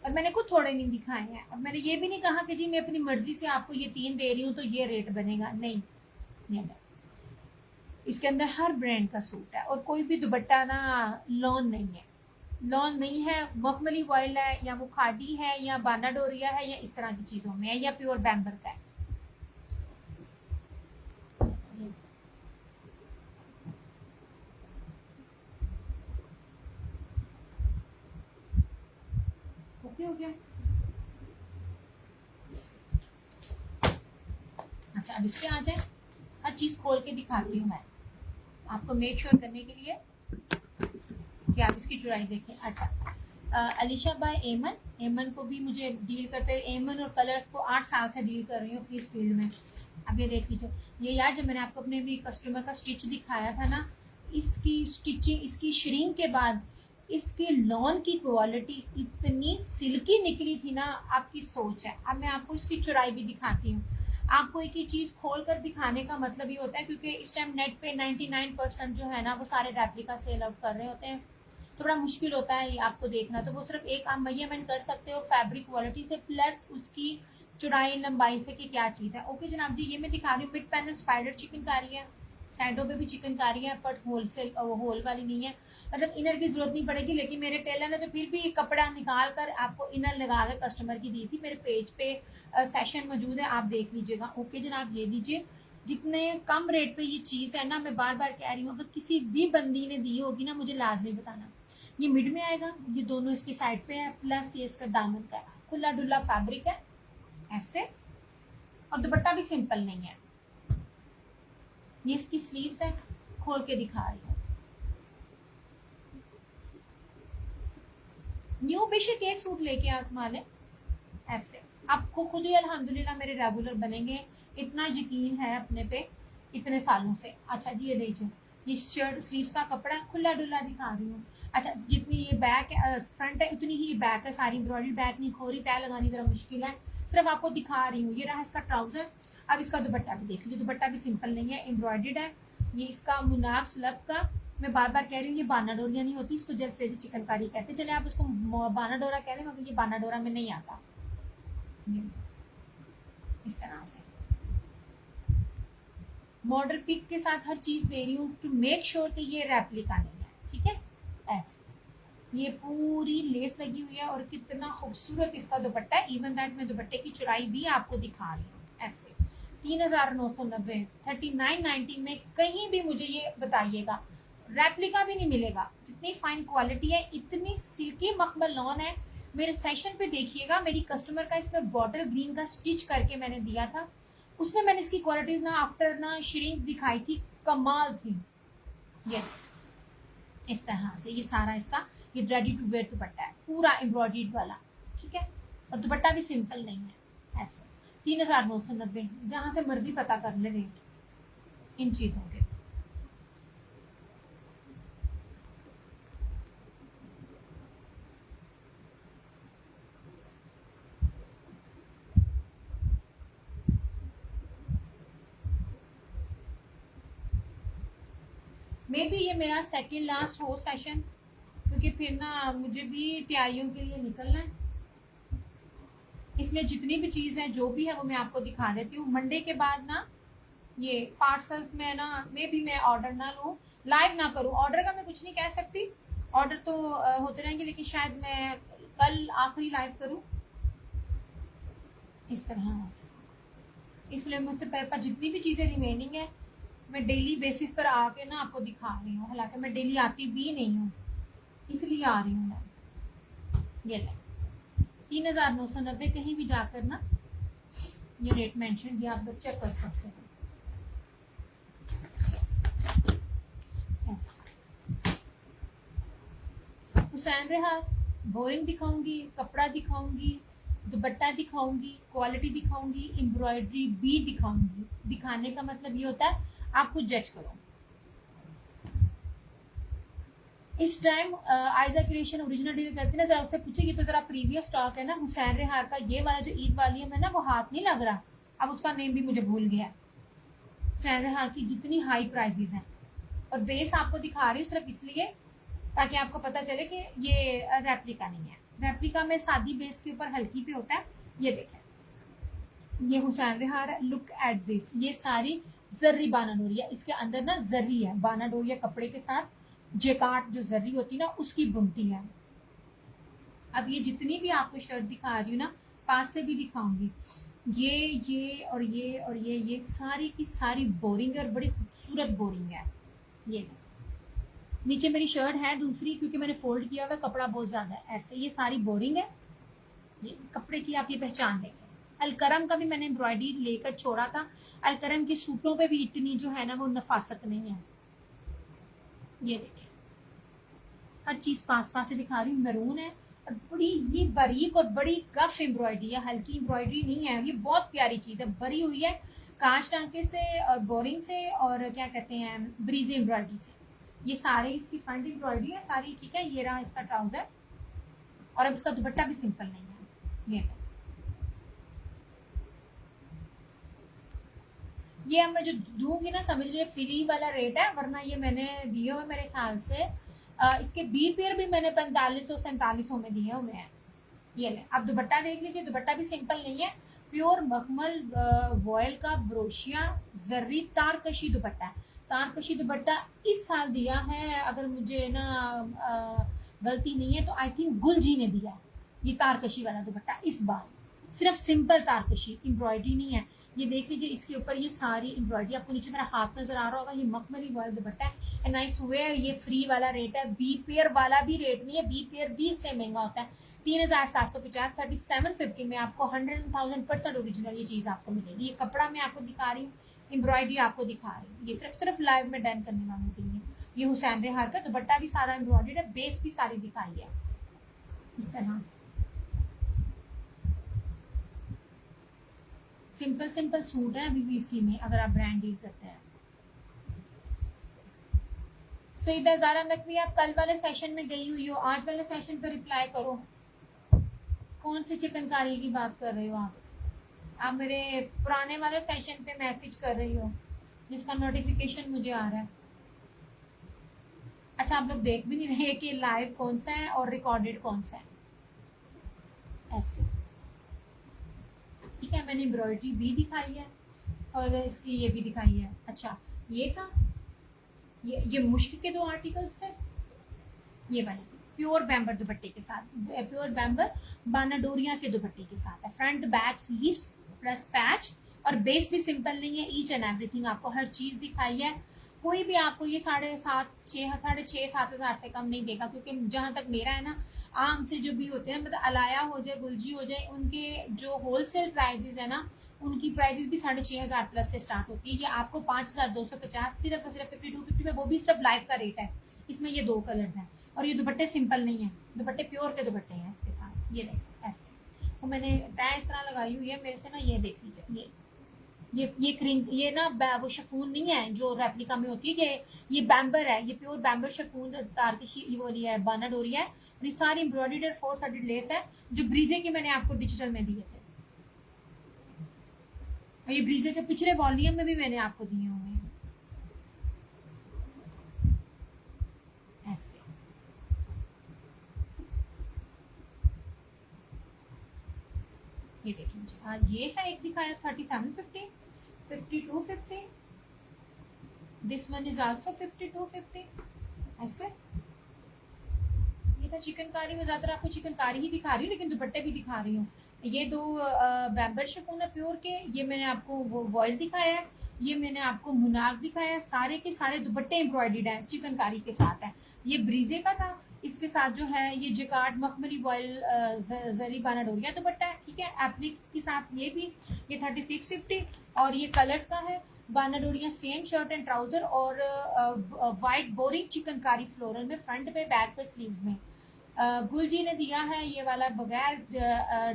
और मैंने खुद थोड़े नहीं दिखाए हैं। और मैंने ये भी नहीं कहा कि जी मैं अपनी मर्जी से आपको ये 3 दे रही हूँ तो ये रेट बनेगा, नहीं, ये नहीं। इसके अंदर हर ब्रांड का सूट है और कोई भी दुपट्टा ना लॉन नहीं है, लॉन नहीं है, मखमली वॉयल है या वो खादी है या बाना डोरिया है या इस तरह की चीजों में है या प्योर बैम्बर का है। ओके हो गया। अच्छा अब इस पे आ जाए, हर चीज खोल के दिखाती हूँ मैं आपको मेक श्योर करने के लिए कि आप इसकी चौड़ाई देखें। अच्छा अलीशा बाय एमन, एमन को भी मुझे डील करते हुए, एमन और कलर्स को 8 साल से डील कर रही हूँ इस फील्ड में। अब ये देख लीजिए, ये यार जब मैंने आपको अपने भी कस्टमर का स्टिच दिखाया था ना, इसकी स्टिचिंग, इसकी श्रिंक के बाद इसकी लॉन की क्वालिटी इतनी सिल्की निकली थी ना, आपकी सोच है। अब मैं आपको इसकी चौड़ाई भी दिखाती हूँ। आपको एक ही चीज खोल कर दिखाने का मतलब ये होता है क्योंकि इस टाइम नेट पे 99% जो है ना वो सारे रेप्लिका सेल आउट कर रहे होते हैं, तो बड़ा मुश्किल होता है आपको देखना। तो वो सिर्फ एक आप मेजरमेंट कर सकते हो फैब्रिक क्वालिटी से प्लस उसकी चौड़ाई लंबाई से कि क्या चीज़ है। ओके जनाब जी, ये मैं दिखा रही हूँ मिड पैनल स्पाइडर चिकनकारी है, साइडों पे भी चिकनकारी है, बट होलसेल होल वाली नहीं है, मतलब इनर की जरूरत नहीं पड़ेगी। लेकिन मेरे टेलर ने तो फिर भी कपड़ा निकाल कर आपको इनर लगा कर कस्टमर की दी थी। मेरे पेज पे सेशन मौजूद है, आप देख लीजिएगा। ओके जनाब, ये लीजिए। जितने कम रेट पे ये चीज़ है ना, मैं बार बार कह रही हूँ, अगर किसी भी बंदी ने दी होगी ना, मुझे लाजमी बताना। ये मिड में आएगा, ये दोनों इसकी साइड पे है, प्लस ये इसका दामन का है, खुला डुल्ला फैब्रिक है ऐसे, और दुपट्टा भी सिंपल नहीं है। ये इसकी स्लीव्स है, खोल के दिखा रही हूँ। न्यू बेशक एक सूट लेके आसमा ले ऐसे, आपको खुद ही अल्हम्दुलिल्लाह मेरे रेगुलर बनेंगे, इतना यकीन है अपने पे इतने सालों से। अच्छा जी, ये देखिए, ये शर्ट स्लीव्स का कपड़ा खुला डुला दिखा रही हूँ। अच्छा, जितनी ये बैक है, फ्रंट है, उतनी ही बैक है, सारी एम्ब्रॉयडरी बैक नहीं खोरी, तय लगानी जरा मुश्किल है, सिर्फ आपको दिखा रही हूँ। ये रहा इसका ट्राउजर। अब इसका दुपट्टा भी देख लीजिए, दुपट्टा भी सिंपल नहीं है, एम्ब्रॉयडर्ड है। ये इसका मुनाफ स्लब का, मैं बार बार कह रही हूँ, ये बाना डोरिया नहीं होती, इसको जलफ्रेजी चिकनकारी कहते हैं। चले आप उसको बाना डोरा कह रहे हैं, मगर ये बाना डोरा में नहीं आता। इस तरह से मॉडल पिक के साथ हर चीज दे रही हूँ टू मेक श्योर कि ये रेप्लिका नहीं है, ठीक है। ऐसे ये पूरी लेस लगी हुई है और कितना खूबसूरत इसका दुपट्टा है। इवन दैट मैं दुपट्टे की चौड़ाई भी आपको दिखा रही हूँ ऐसे। 3990, 3990 में कहीं भी मुझे ये बताइएगा रेप्लिका भी नहीं मिलेगा। जितनी फाइन क्वालिटी है, इतनी सिल्की मखमल लॉन है। मेरे सेशन पे देखिएगा, मेरी कस्टमर का इसमें बॉटल ग्रीन का स्टिच करके मैंने दिया था, उसमें मैंने इसकी क्वालिटीज ना आफ्टर ना श्रिंक दिखाई थी, कमाल थी। ये इस तरह से ये सारा इसका ये रेडी टू वेयर दुपट्टा है, पूरा एम्ब्रॉयडर्ड वाला, ठीक है। और दुपट्टा भी सिंपल नहीं है ऐसे। 3990, जहां से मर्जी पता कर ले रेट इन चीजों के। मे भी ये मेरा सेकंड लास्ट हो सेशन, क्योंकि फिर ना मुझे भी तैयारियों के लिए निकलना है। इसलिए जितनी भी चीज़ है, जो भी है, वो मैं आपको दिखा देती हूँ। मंडे के बाद ना ये पार्सल्स में ना मे भी मैं ऑर्डर ना लूँ, लाइव ना करूँ। ऑर्डर का मैं कुछ नहीं कह सकती, ऑर्डर तो होते रहेंगे, लेकिन शायद मैं कल आखिरी लाइव करूँ इस तरह से। इसलिए मुझसे पास जितनी भी चीज़ें रिमेनिंग है, मैं डेली बेसिस पर आके ना आपको दिखा रही हूँ। हालांकि मैं डेली आती भी नहीं हूँ, इसलिए आ रही हूँ मैं। ये ले 3990, कहीं भी जाकर ना ये रेट मेंशन भी आप लोग चेक कर सकते हैं। हुसैन रेहान बोरिंग दिखाऊंगी, कपड़ा दिखाऊंगी, दुपट्टा दिखाऊंगी, क्वालिटी दिखाऊंगी, एम्ब्रॉयडरी भी दिखाऊंगी। दिखाने का मतलब ये होता है आप खुद जज करो। इस time Aiza creation original deal करती है ना, जरा उससे पूछे, ये तो जरा प्रीवियस स्टॉक है ना हुसैन रेहान का, ये वाला जो ईद वाली है, मैं ना वो हाथ नहीं लग रहा, अब उसका नेम भी मुझे भूल गया। हुसैन रेहान की जितनी हाई प्राइसेस हैं, और बेस आपको दिखा रही हूँ सिर्फ इसलिए ताकि आपको पता चले कि ये रेप्लिका नहीं है। रेप्लिका में सादी बेस के ऊपर हल्की पे होता है। ये देखें, ये हुसैन रिहार, लुक एट दिस, ये सारी जर्री बाना डोरिया, इसके अंदर ना जर्री है, बाना डोरिया कपड़े के साथ जेकार्ड जो जर्री होती है ना उसकी बुनती है। अब ये जितनी भी आपको शर्ट दिखा रही हूँ ना, पास से भी दिखाऊंगी, ये और ये और ये सारी की सारी बोरिंग है और बड़ी खूबसूरत बोरिंग है। ये नीचे मेरी शर्ट है दूसरी, क्योंकि मैंने फोल्ड किया हुआ, कपड़ा बहुत ज्यादा है, ऐसे ये सारी बोरिंग है। ये कपड़े की आप ये पहचान देंगे। अलकरम का भी मैंने एम्ब्रॉयडरी लेकर छोड़ा था, अलकरम के सूटों पे भी इतनी जो है ना वो नफासत नहीं है। ये देखिए, हर चीज पास पास से दिखा रही हूँ, मैरून है और बड़ी ही बारीक और बड़ी रफ एम्ब्रॉयडरी है, हल्की एम्ब्रॉयडरी नहीं है। ये बहुत प्यारी चीज है, भरी हुई है कांच टांके से और बोरिंग से और क्या कहते हैं ब्रीजी एम्ब्रॉयडरी से। ये सारे इसकी फ्रंट एम्ब्रॉयडरी है सारी, ठीक है। ये रहा इसका ट्राउजर, और अब इसका दुपट्टा भी सिंपल नहीं है। ये अब मैं जो दूंगी ना, समझ लिया फ्री वाला रेट है, वरना ये मैंने दिए हुए मेरे ख्याल से इसके बी पेयर भी मैंने 4500-4700 में दिए हुए हैं। ये ले, अब दुपट्टा देख लीजिए, दुपट्टा भी सिंपल नहीं है, प्योर मखमल वॉयल का ब्रोशिया जर्री तारकशी दुपट्टा है। तारकशी दुपट्टा इस साल दिया है, अगर मुझे ना गलती नहीं है तो आई थिंक गुल जी ने दिया है ये तारकशी वाला दुपट्टा इस बार। सिर्फ सिंपल तारकशी, एम्ब्रॉयडरी नहीं है। ये देख लीजिए, इसके ऊपर ये सारी एम्ब्रॉयडरी, आपको नीचे मेरा हाथ नजर आ रहा होगा, ये मखमली वॉयल दुपट्टा है एंड आई स्वेयर ये फ्री वाला रेट है, बी पेयर वाला भी रेट नहीं है, बी पेयर भी इससे महंगा होता है। 3750, 3750 में आपको 100,000% ओरिजिनल ये चीज आपको मिलेगी। ये कपड़ा मैं आपको दिखा रही हूँ, एम्ब्रॉयडरी आपको दिखा रही हूँ, ये सिर्फ लाइव में डन करने वालों के लिए। ये हुसैन रिहार का दुपट्टा भी सारा एम्ब्रॉयडरी है, बेस भी सारी दिखाई है इस तरह से। सिंपल सिंपल सूट है अभी भी इसी में, अगर आप ब्रांड डील करते हैं। सईदा ज़ारा नकवी, आप कल वाले सेशन में गई हुई हो, आज वाले सेशन पे रिप्लाई करो। कौन सी चिकनकारी की बात कर रहे हो आप मेरे पुराने वाले सेशन पे मैसेज कर रही हो जिसका नोटिफिकेशन मुझे आ रहा है। अच्छा, आप लोग देख भी नहीं रहे कि लाइव कौन सा है और रिकॉर्डेड कौन सा है, ऐसे ठीक है। मैंने एम्ब्रॉयडरी भी दिखाई है और इसकी ये भी दिखाई है। अच्छा, ये था, ये मुश्क के 2 आर्टिकल्स थे, ये वाले प्योर बैम्बर दुपट्टे के साथ, प्योर बैम्बर बाना डोरिया के दुपट्टे के साथ है, front back sleeves plus patch, और बेस भी सिंपल नहीं है, ईच एंड एवरीथिंग आपको हर चीज दिखाई है। कोई भी आपको ये 6,500-7,500 से कम नहीं देगा, क्योंकि जहां तक मेरा है ना, आम से जो भी होते हैं, मतलब अलाया हो जाए, गुलजी हो जाए, उनके जो होलसेल प्राइसेस है ना, उनकी प्राइसेस भी 6,500 प्लस से स्टार्ट होती है। ये आपको 5,250 सिर्फ और सिर्फ 5250 में, वो भी सिर्फ लाइव का रेट है। इसमें ये 2 कलर्स हैं और ये दुपट्टे सिंपल नहीं है, दुपट्टे प्योर के दुपट्टे हैं इसके साथ। ये देखो ऐसे, तो मैंने तय इस तरह लगाई हुई है मेरे से ना, ये देख लीजिए, ये क्रिंक, ये ना वो शफून नहीं है जो रेप्लिका में होती है, ये बैम्बर है, ये प्योर बैम्बर शफून तारकशी वो वाली है, बाना डोरी है, और ये सारी एम्ब्रॉयडर्ड और 4-3 लेस है जो ब्रीजे के मैंने आपको डिजिटल में दिए थे, और ये ब्रीजे के पिछले वॉल्यूम में भी मैंने आपको दिए हुए हैं ऐसे। ये देखिए मुझे आज ये है, एक दिखाया 3750, 5250, दिस वन इज आल्सो 5250 ऐसे। ये था चिकनकारी में, ज्यादातर आपको चिकनकारी ही दिखा रही हूँ, लेकिन दुपट्टे भी दिखा रही हूँ। ये 2 बैम्बर शिफॉन है प्योर के, ये मैंने आपको वो वॉयल दिखाया है, ये मैंने आपको मुनाग दिखाया है, सारे के सारे दुपट्टे एम्ब्रॉयडर्ड है, चिकनकारी के साथ है। ये ब्रीजे का था, इसके साथ जो है ये जिकार्ड मखमली वॉयल जरी बाना डोरिया दुपट्टा है, ठीक है। एप्लिक के साथ ये भी, ये 3650, और ये कलर्स का है, बाना डोरिया सेम शर्ट एंड ट्राउजर, और वाइट बोरिंग चिकनकारी फ्लोरल में, फ्रंट पे बैक पे स्लीव्स में। गुल जी ने दिया है ये वाला बगैर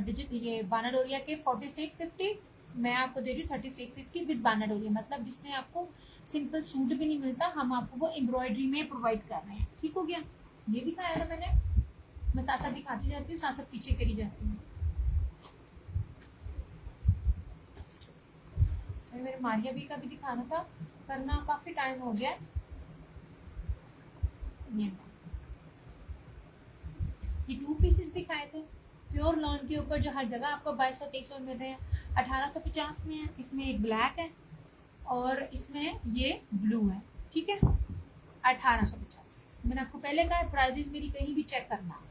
डिजिट, ये बाना डोरिया के 4650, मैं आपको दे रही हूँ 3650 विद बाना डोरिया, मतलब जिसमें आपको सिंपल सूट भी नहीं मिलता, हम आपको वो एम्ब्रॉयडरी में प्रोवाइड कर रहे हैं, ठीक हो गया। ये दिखाया था मैंने, मैं साथ साथ दिखाती जाती हूँ, साथ साथ पीछे करी जाती हूँ। मेरे मारिया भी का भी दिखाना था, करना काफी टाइम हो गया। ये 2 पीसेस दिखाए थे प्योर लॉन के ऊपर, जो हर जगह आपको 2200-2300 मिल रहे हैं, 1850 में है। इसमें एक ब्लैक है और इसमें ये ब्लू है, ठीक है, 1850। मैंने आपको पहले कहा प्राइजेस मेरी कहीं भी चेक करना।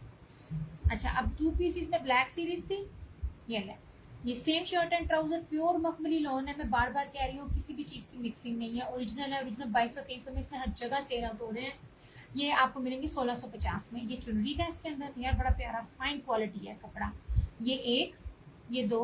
अच्छा, अब 2 पीसेस में ब्लैक सीरीज थी, ये ले, ये same shirt and trouser pure मखमली लॉन है। मैं बार बार कह रही हूँ किसी भी चीज़ की मिक्सिंग नहीं है, ओरिजिनल है। ओरिजिनल 2200-2300 में इसमें हर जगह सेल आउट हो रहे हैं। ये आपको मिलेंगे 1650 में। ये चुनरी का इसके अंदर यार बड़ा प्यारा फाइन क्वालिटी है कपड़ा। ये 1, ये 2,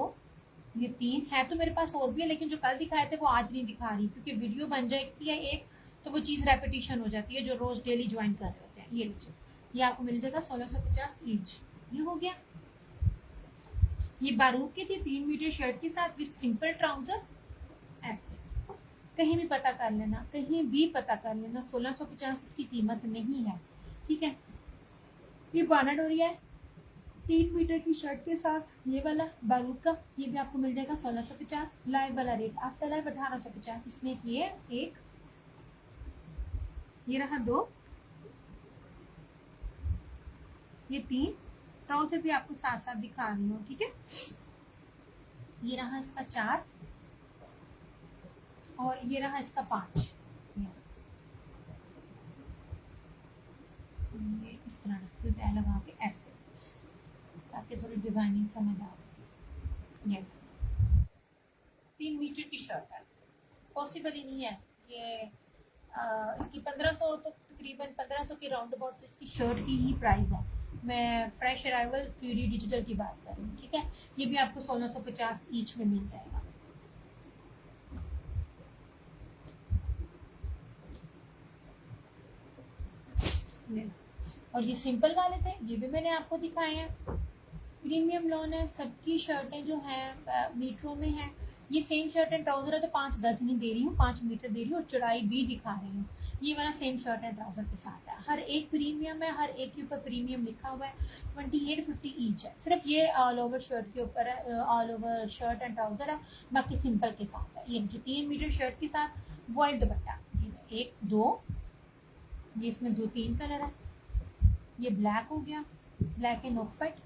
ये 3 है। तो मेरे पास और भी है, लेकिन जो कल दिखाए थे वो आज नहीं दिखा रही, क्योंकि वीडियो बन जाती है एक तो वो चीज़ रेपिटेशन हो जाती है, जो रोज डेली ज्वाइन कर रहे होते हैं। ये लीजिए, ये आपको मिल जाएगा 1650 ईच। ये हो गया। ये बारूद की थी 3 मीटर शर्ट के साथ विद सिंपल ट्राउजर। ऐसे कहीं भी पता कर लेना, कहीं भी पता कर लेना, 1650 इसकी कीमत नहीं है, ठीक है। ये बाना डोरिया है 3 मीटर की शर्ट के साथ, ये वाला बारूद का, ये भी आपको मिल जाएगा 1650। लाइव वाला रेट आफ्टर लाइव 1850। इसमें ये एक, ये रहा 2, ये 3, ट्राउजर भी आपको साथ साथ दिखा रही हूँ, ठीक है। ये रहा इसका 4 और ये रहा इसका 5। ये इस तरह रखते तय लगा के ऐसे, ताकि थोड़ी डिजाइनिंग समझ आ सके। ये 3 मीटर की शर्ट है, पॉसिबल ही नहीं है ये। इसकी 1500 तो तकरीबन 1500 के राउंड अबाउट तो इसकी शर्ट की ही प्राइस है। मैं फ्रेश अराइवल 3D डिजिटल की बात कर रही हूँ, ठीक है। ये भी आपको 1650 ईच में मिल जाएगा। और ये सिंपल वाले थे, ये भी मैंने आपको दिखाए हैं। प्रीमियम लॉन है, सबकी शर्टें जो हैं मीटरों में हैं। ये सेम शर्ट एंड ट्राउजर है तो 5 गज नहीं दे रही हूँ, 5 मीटर दे रही हूँ और चौड़ाई भी दिखा रही हूँ। ये वाला सेम शर्ट एंड ट्राउजर के साथ है, हर एक प्रीमियम है, हर एक के ऊपर प्रीमियम लिखा हुआ है। 2850 ईच है। सिर्फ ये ऑल ओवर शर्ट के ऊपर है, all over shirt and trouser है, बाकी सिंपल के साथ है। ये जो 3 मीटर शर्ट के साथ वॉइल दुपट्टा, 1 2, ये इसमें 2-3 कलर है। ये ब्लैक हो गया, ब्लैक एंड ऑफ व्हाइट,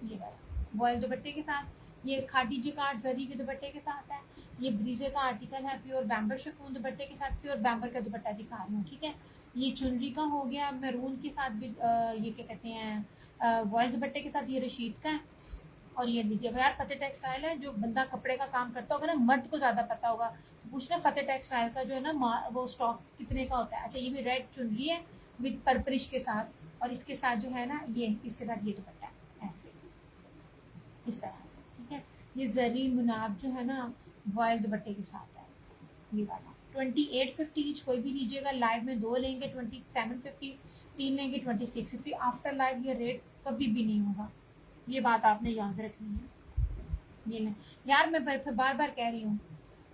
ये वाला वॉयल दुपट्टे के साथ। ये खाटी जिकार्ड जरी के दुपट्टे के साथ है। ये ब्रीजे का आर्टिकल है, प्योर बैम्बर शिफॉन दुपट्टे के साथ, प्योर बैम्बर का दुपट्टा दिखा रही हूँ, ठीक है। ये चुनरी का हो गया, मैरून के साथ भी ये क्या कहते हैं वॉयल दुपट्टे के साथ, ये रशीद का है। और ये लीजिए यार, फतेह टेक्सटाइल है, जो बंदा कपड़े का काम करता होगा ना, मर्द को ज़्यादा पता होगा, तो पूछना फतेह टेक्सटाइल का जो है ना वो स्टॉक कितने का होता है। अच्छा, ये भी रेड चुनरी है विद पर्पलिश के साथ, और इसके साथ जो है ना ये इसके साथ ये दुपट्टा ऐसे इस तरह से, ठीक है। ये जरी मुनाब जो है ना वॉयल दुपट्टे के साथ है, ये वाला 2850 ईच। कोई भी लीजिएगा, लाइव में 2 लेंगे 2750, 3 लेंगे 2650। आफ्टर लाइव ये रेट कभी भी नहीं होगा, ये बात आपने याद रखनी है। ये लें यार, मैं बार बार कह रही हूँ,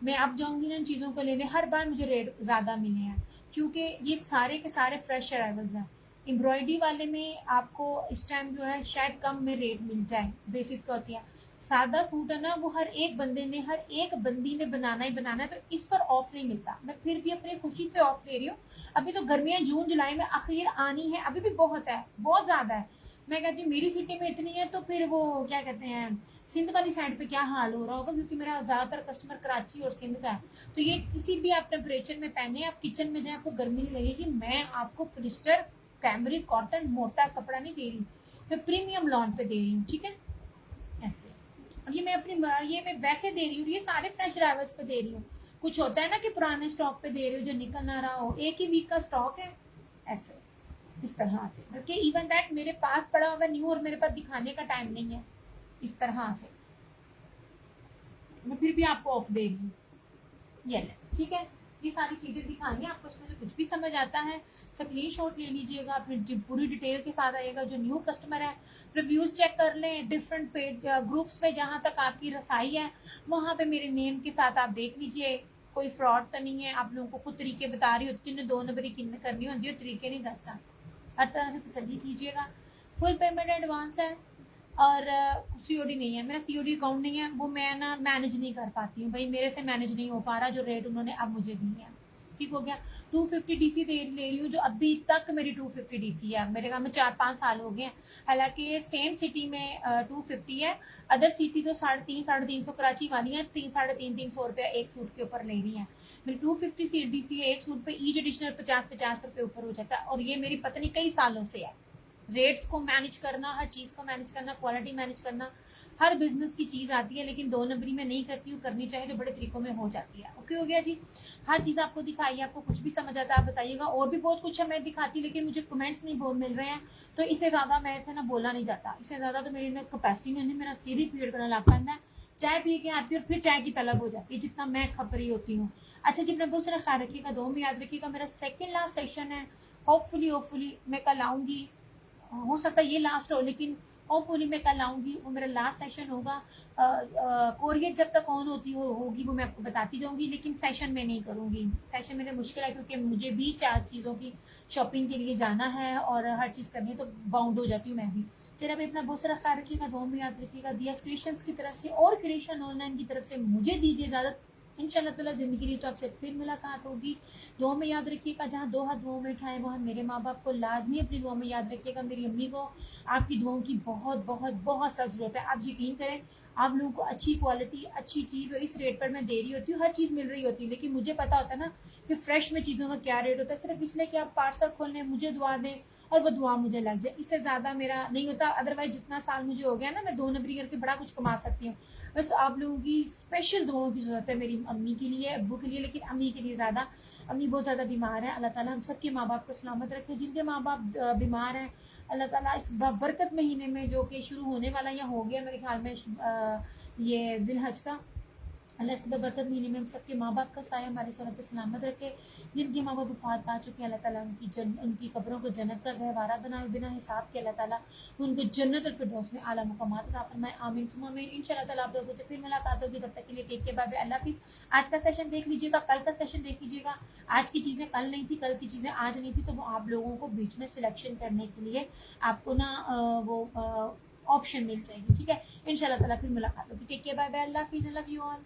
मैं अब जाऊँगी ना इन चीज़ों को लेने, हर बार मुझे रेट ज़्यादा मिले हैं, क्योंकि ये सारे के सारे फ्रेश अराइवल्स हैं। एम्ब्रॉयडरी वाले में आपको इस टाइम जो है शायद कम में रेट मिल जाए, बेसिस का होती है। सादा सूट है ना, वो हर एक बंदे ने, हर एक बंदी ने बनाना ही बनाना है, तो इस पर ऑफ नहीं मिलता। मैं फिर भी अपनी खुशी से ऑफ ले रही हूँ। अभी तो गर्मियाँ जून जुलाई में आखिर आनी है, अभी भी बहुत है, बहुत ज़्यादा है। मैं कहती हूँ मेरी सिटी में इतनी है, तो फिर वो क्या कहते हैं सिंध वाली साइड पे क्या हाल हो रहा होगा, क्योंकि मेरा ज़्यादातर कस्टमर कराची और सिंध का है। तो ये किसी भी आप टेम्परेचर में पहने, आप किचन में जाए, आपको गर्मी नहीं लगेगी। मैं आपको पॉलिस्टर, कैमरिक, कॉटन, मोटा कपड़ा नहीं दे रही, मैं प्रीमियम लॉन पे दे रही हूँ, ठीक है, ऐसे। और ये मैं अपनी ये मैं वैसे दे रही हूँ, ये सारे फ्रेश अराइवल्स पे दे रही हूँ। कुछ होता है ना कि पुराने स्टॉक पे दे रही हूँ जो निकल ना रहा हो, एक ही वीक का स्टॉक है, ऐसे इस तरह से। बल्कि इवन दैट मेरे पास पड़ा हुआ न्यू और मेरे पास दिखाने का टाइम नहीं है, इस तरह से मैं फिर भी आपको ऑफ दे रही हूँ। ये ले, ठीक है। ये सारी चीज़ें दिखानी है आपको, इसमें से कुछ भी समझ आता है स्क्रीनशॉट ले लीजिएगा, अपनी पूरी डिटेल के साथ आइएगा। जो न्यू कस्टमर है, रिव्यूज़ चेक कर लें डिफरेंट पेज ग्रुप्स पे, जहाँ तक आपकी रसाई है वहाँ पे मेरे नेम के साथ आप देख लीजिए, कोई फ्रॉड तो नहीं है। आप लोगों को खुद तरीके बता रही हो, किन्ने 2 नंबरी किन्ने करनी होती है, तरीके नहीं दसता। हर तरह से तसल्ली कीजिएगा। फुल पेमेंट एडवांस है और सीओडी नहीं है, मेरा सीओडी अकाउंट नहीं है, वो मैं ना मैनेज नहीं कर पाती हूँ भाई, मेरे से मैनेज नहीं हो पा रहा जो रेट उन्होंने अब मुझे दी है, ठीक हो गया। 250 डीसी ले रही हूँ, जो अभी तक मेरी 250 डीसी है, मेरे ख्याल में 4-5 साल हो गए हैं। हालांकि सेम सिटी में 250 है, अदर सिटी तो 350-350 कराची वाली है 300-350 रुपया एक सूट के ऊपर ले रही है। मेरी 250 डीसी है, एक सूट पे ईच एडिशनल 50-50 रुपये ऊपर हो जाता है, और ये मेरी पत्नी कई सालों से है। रेट्स को मैनेज करना, हर चीज को मैनेज करना, क्वालिटी मैनेज करना, हर बिजनेस की चीज आती है, लेकिन 2 नंबरी में नहीं करती हूँ, करनी चाहिए तो बड़े तरीकों में हो जाती है। ओके हो गया जी। हर चीज आपको दिखाई, आपको कुछ भी समझ आता है आप बताइएगा, और भी बहुत कुछ है मैं दिखाती, लेकिन मुझे कमेंट्स नहीं मिल रहे हैं, तो इससे ज्यादा मेरे से ना बोला नहीं जाता, इससे ज्यादा तो मेरी अंदर कैपेसिटी नहीं, मेरा सिर ही पीड़ करने लग पैंदा है। चाय पी के आती है और फिर चाय की तलब हो जाती है, जितना मैं खप रही होती हूँ। अच्छा जी, अपना बहुत सारा ख्याल रखिएगा, दो में याद रखिएगा, मेरा सेकेंड लास्ट सेशन है। होपफुली मैं कल आऊंगी, हो सकता है ये लास्ट हो, लेकिन होपफुली मैं कल आऊंगी, वो मेरा लास्ट सेशन होगा। कोरियर जब तक ऑन होगी वो मैं आपको बताती जाऊंगी, लेकिन सेशन में नहीं करूंगी। सेशन मेरे मुश्किल है, क्योंकि मुझे भी 4 चीज़ों की शॉपिंग के लिए जाना है और हर चीज़ करनी है, तो बाउंड हो जाती हूँ मैं भी। चलिए भाई, अपना बहुत सारा ख्याल रखिएगा, दुआ में याद रखिएगा। दिया क्रिएशंस की तरफ से और क्रिएशन ऑनलाइन की तरफ से मुझे दीजिए इजाज़त। इंशाल्लाह ताला जिंदगी रही तो आपसे फिर मुलाकात होगी। दुआ में याद रखिएगा, जहाँ 2 हाथ दुआ में उठाए वहाँ मेरे माँ बाप को लाजमी अपनी दुआ में याद रखिएगा। मेरी अम्मी को आपकी दुआओं की बहुत बहुत बहुत सख्त जरूरत है। आप यकीन करें, आप लोगों को अच्छी क्वालिटी, अच्छी चीज़ और इस रेट पर मैं दे रही होती हूँ, हर चीज़ मिल रही होती है, लेकिन मुझे पता होता है ना कि फ्रेश में चीज़ों का क्या रेट होता है, सिर्फ इसलिए कि आप पार्सल खोल लें, मुझे दुआ दें और वो दुआ मुझे लग जाए, इससे ज़्यादा मेरा नहीं होता। अदरवाइज जितना साल मुझे हो गया ना, मैं 2 नंबरी करके बड़ा कुछ कमा सकती हूँ। बस आप लोगों की स्पेशल दुआओं की ज़रूरत है, मेरी अम्मी के लिए, अब्बू के लिए, लेकिन अम्मी के लिए ज़्यादा। अम्मी बहुत ज़्यादा बीमार है, अल्लाह ताला हम सबके माँ बाप को सलामत रखे। जिनके माँ बाप बीमार हैं, अल्लाह ताला इस बरकत महीने में जो कि शुरू होने वाला या हो गया मेरे ख्याल में, ये जिलहज का, अल्लाह इसके बरकत महीने में हम सबके माँ बाप का साया हमारे सर पे सलामत रखे। जिनके माँ बाप वफात पा चुके हैं, अल्लाह ताला उनकी कब्रों को जन्नत का गहवारा बनाए, बिना हिसाब के अल्लाह ताला उनको जन्नत और फिरदौस में आला मुकामात अता फरमाए। आमीन सुम्मा आमीन। इंशाल्लाह ताला आप लोगों से फिर मुलाकात होगी, तब तक के लिए टेक केयर, बाय बाय, अल्लाह हाफिज़। आज का सेशन देख लीजिएगा, कल का सेशन देख लीजिएगा। आज की चीज़ें कल नहीं थी, कल की चीज़ें आज नहीं थी, तो वो आप लोगों को बीच में सिलेक्शन करने के लिए आपको ना वो ऑप्शन मिल जाएगी, ठीक है। इंशाल्लाह ताला फिर मुलाकात होगी। टेक केयर, बाय बाय, अल्लाह हाफिज़, आई लव यू ऑल।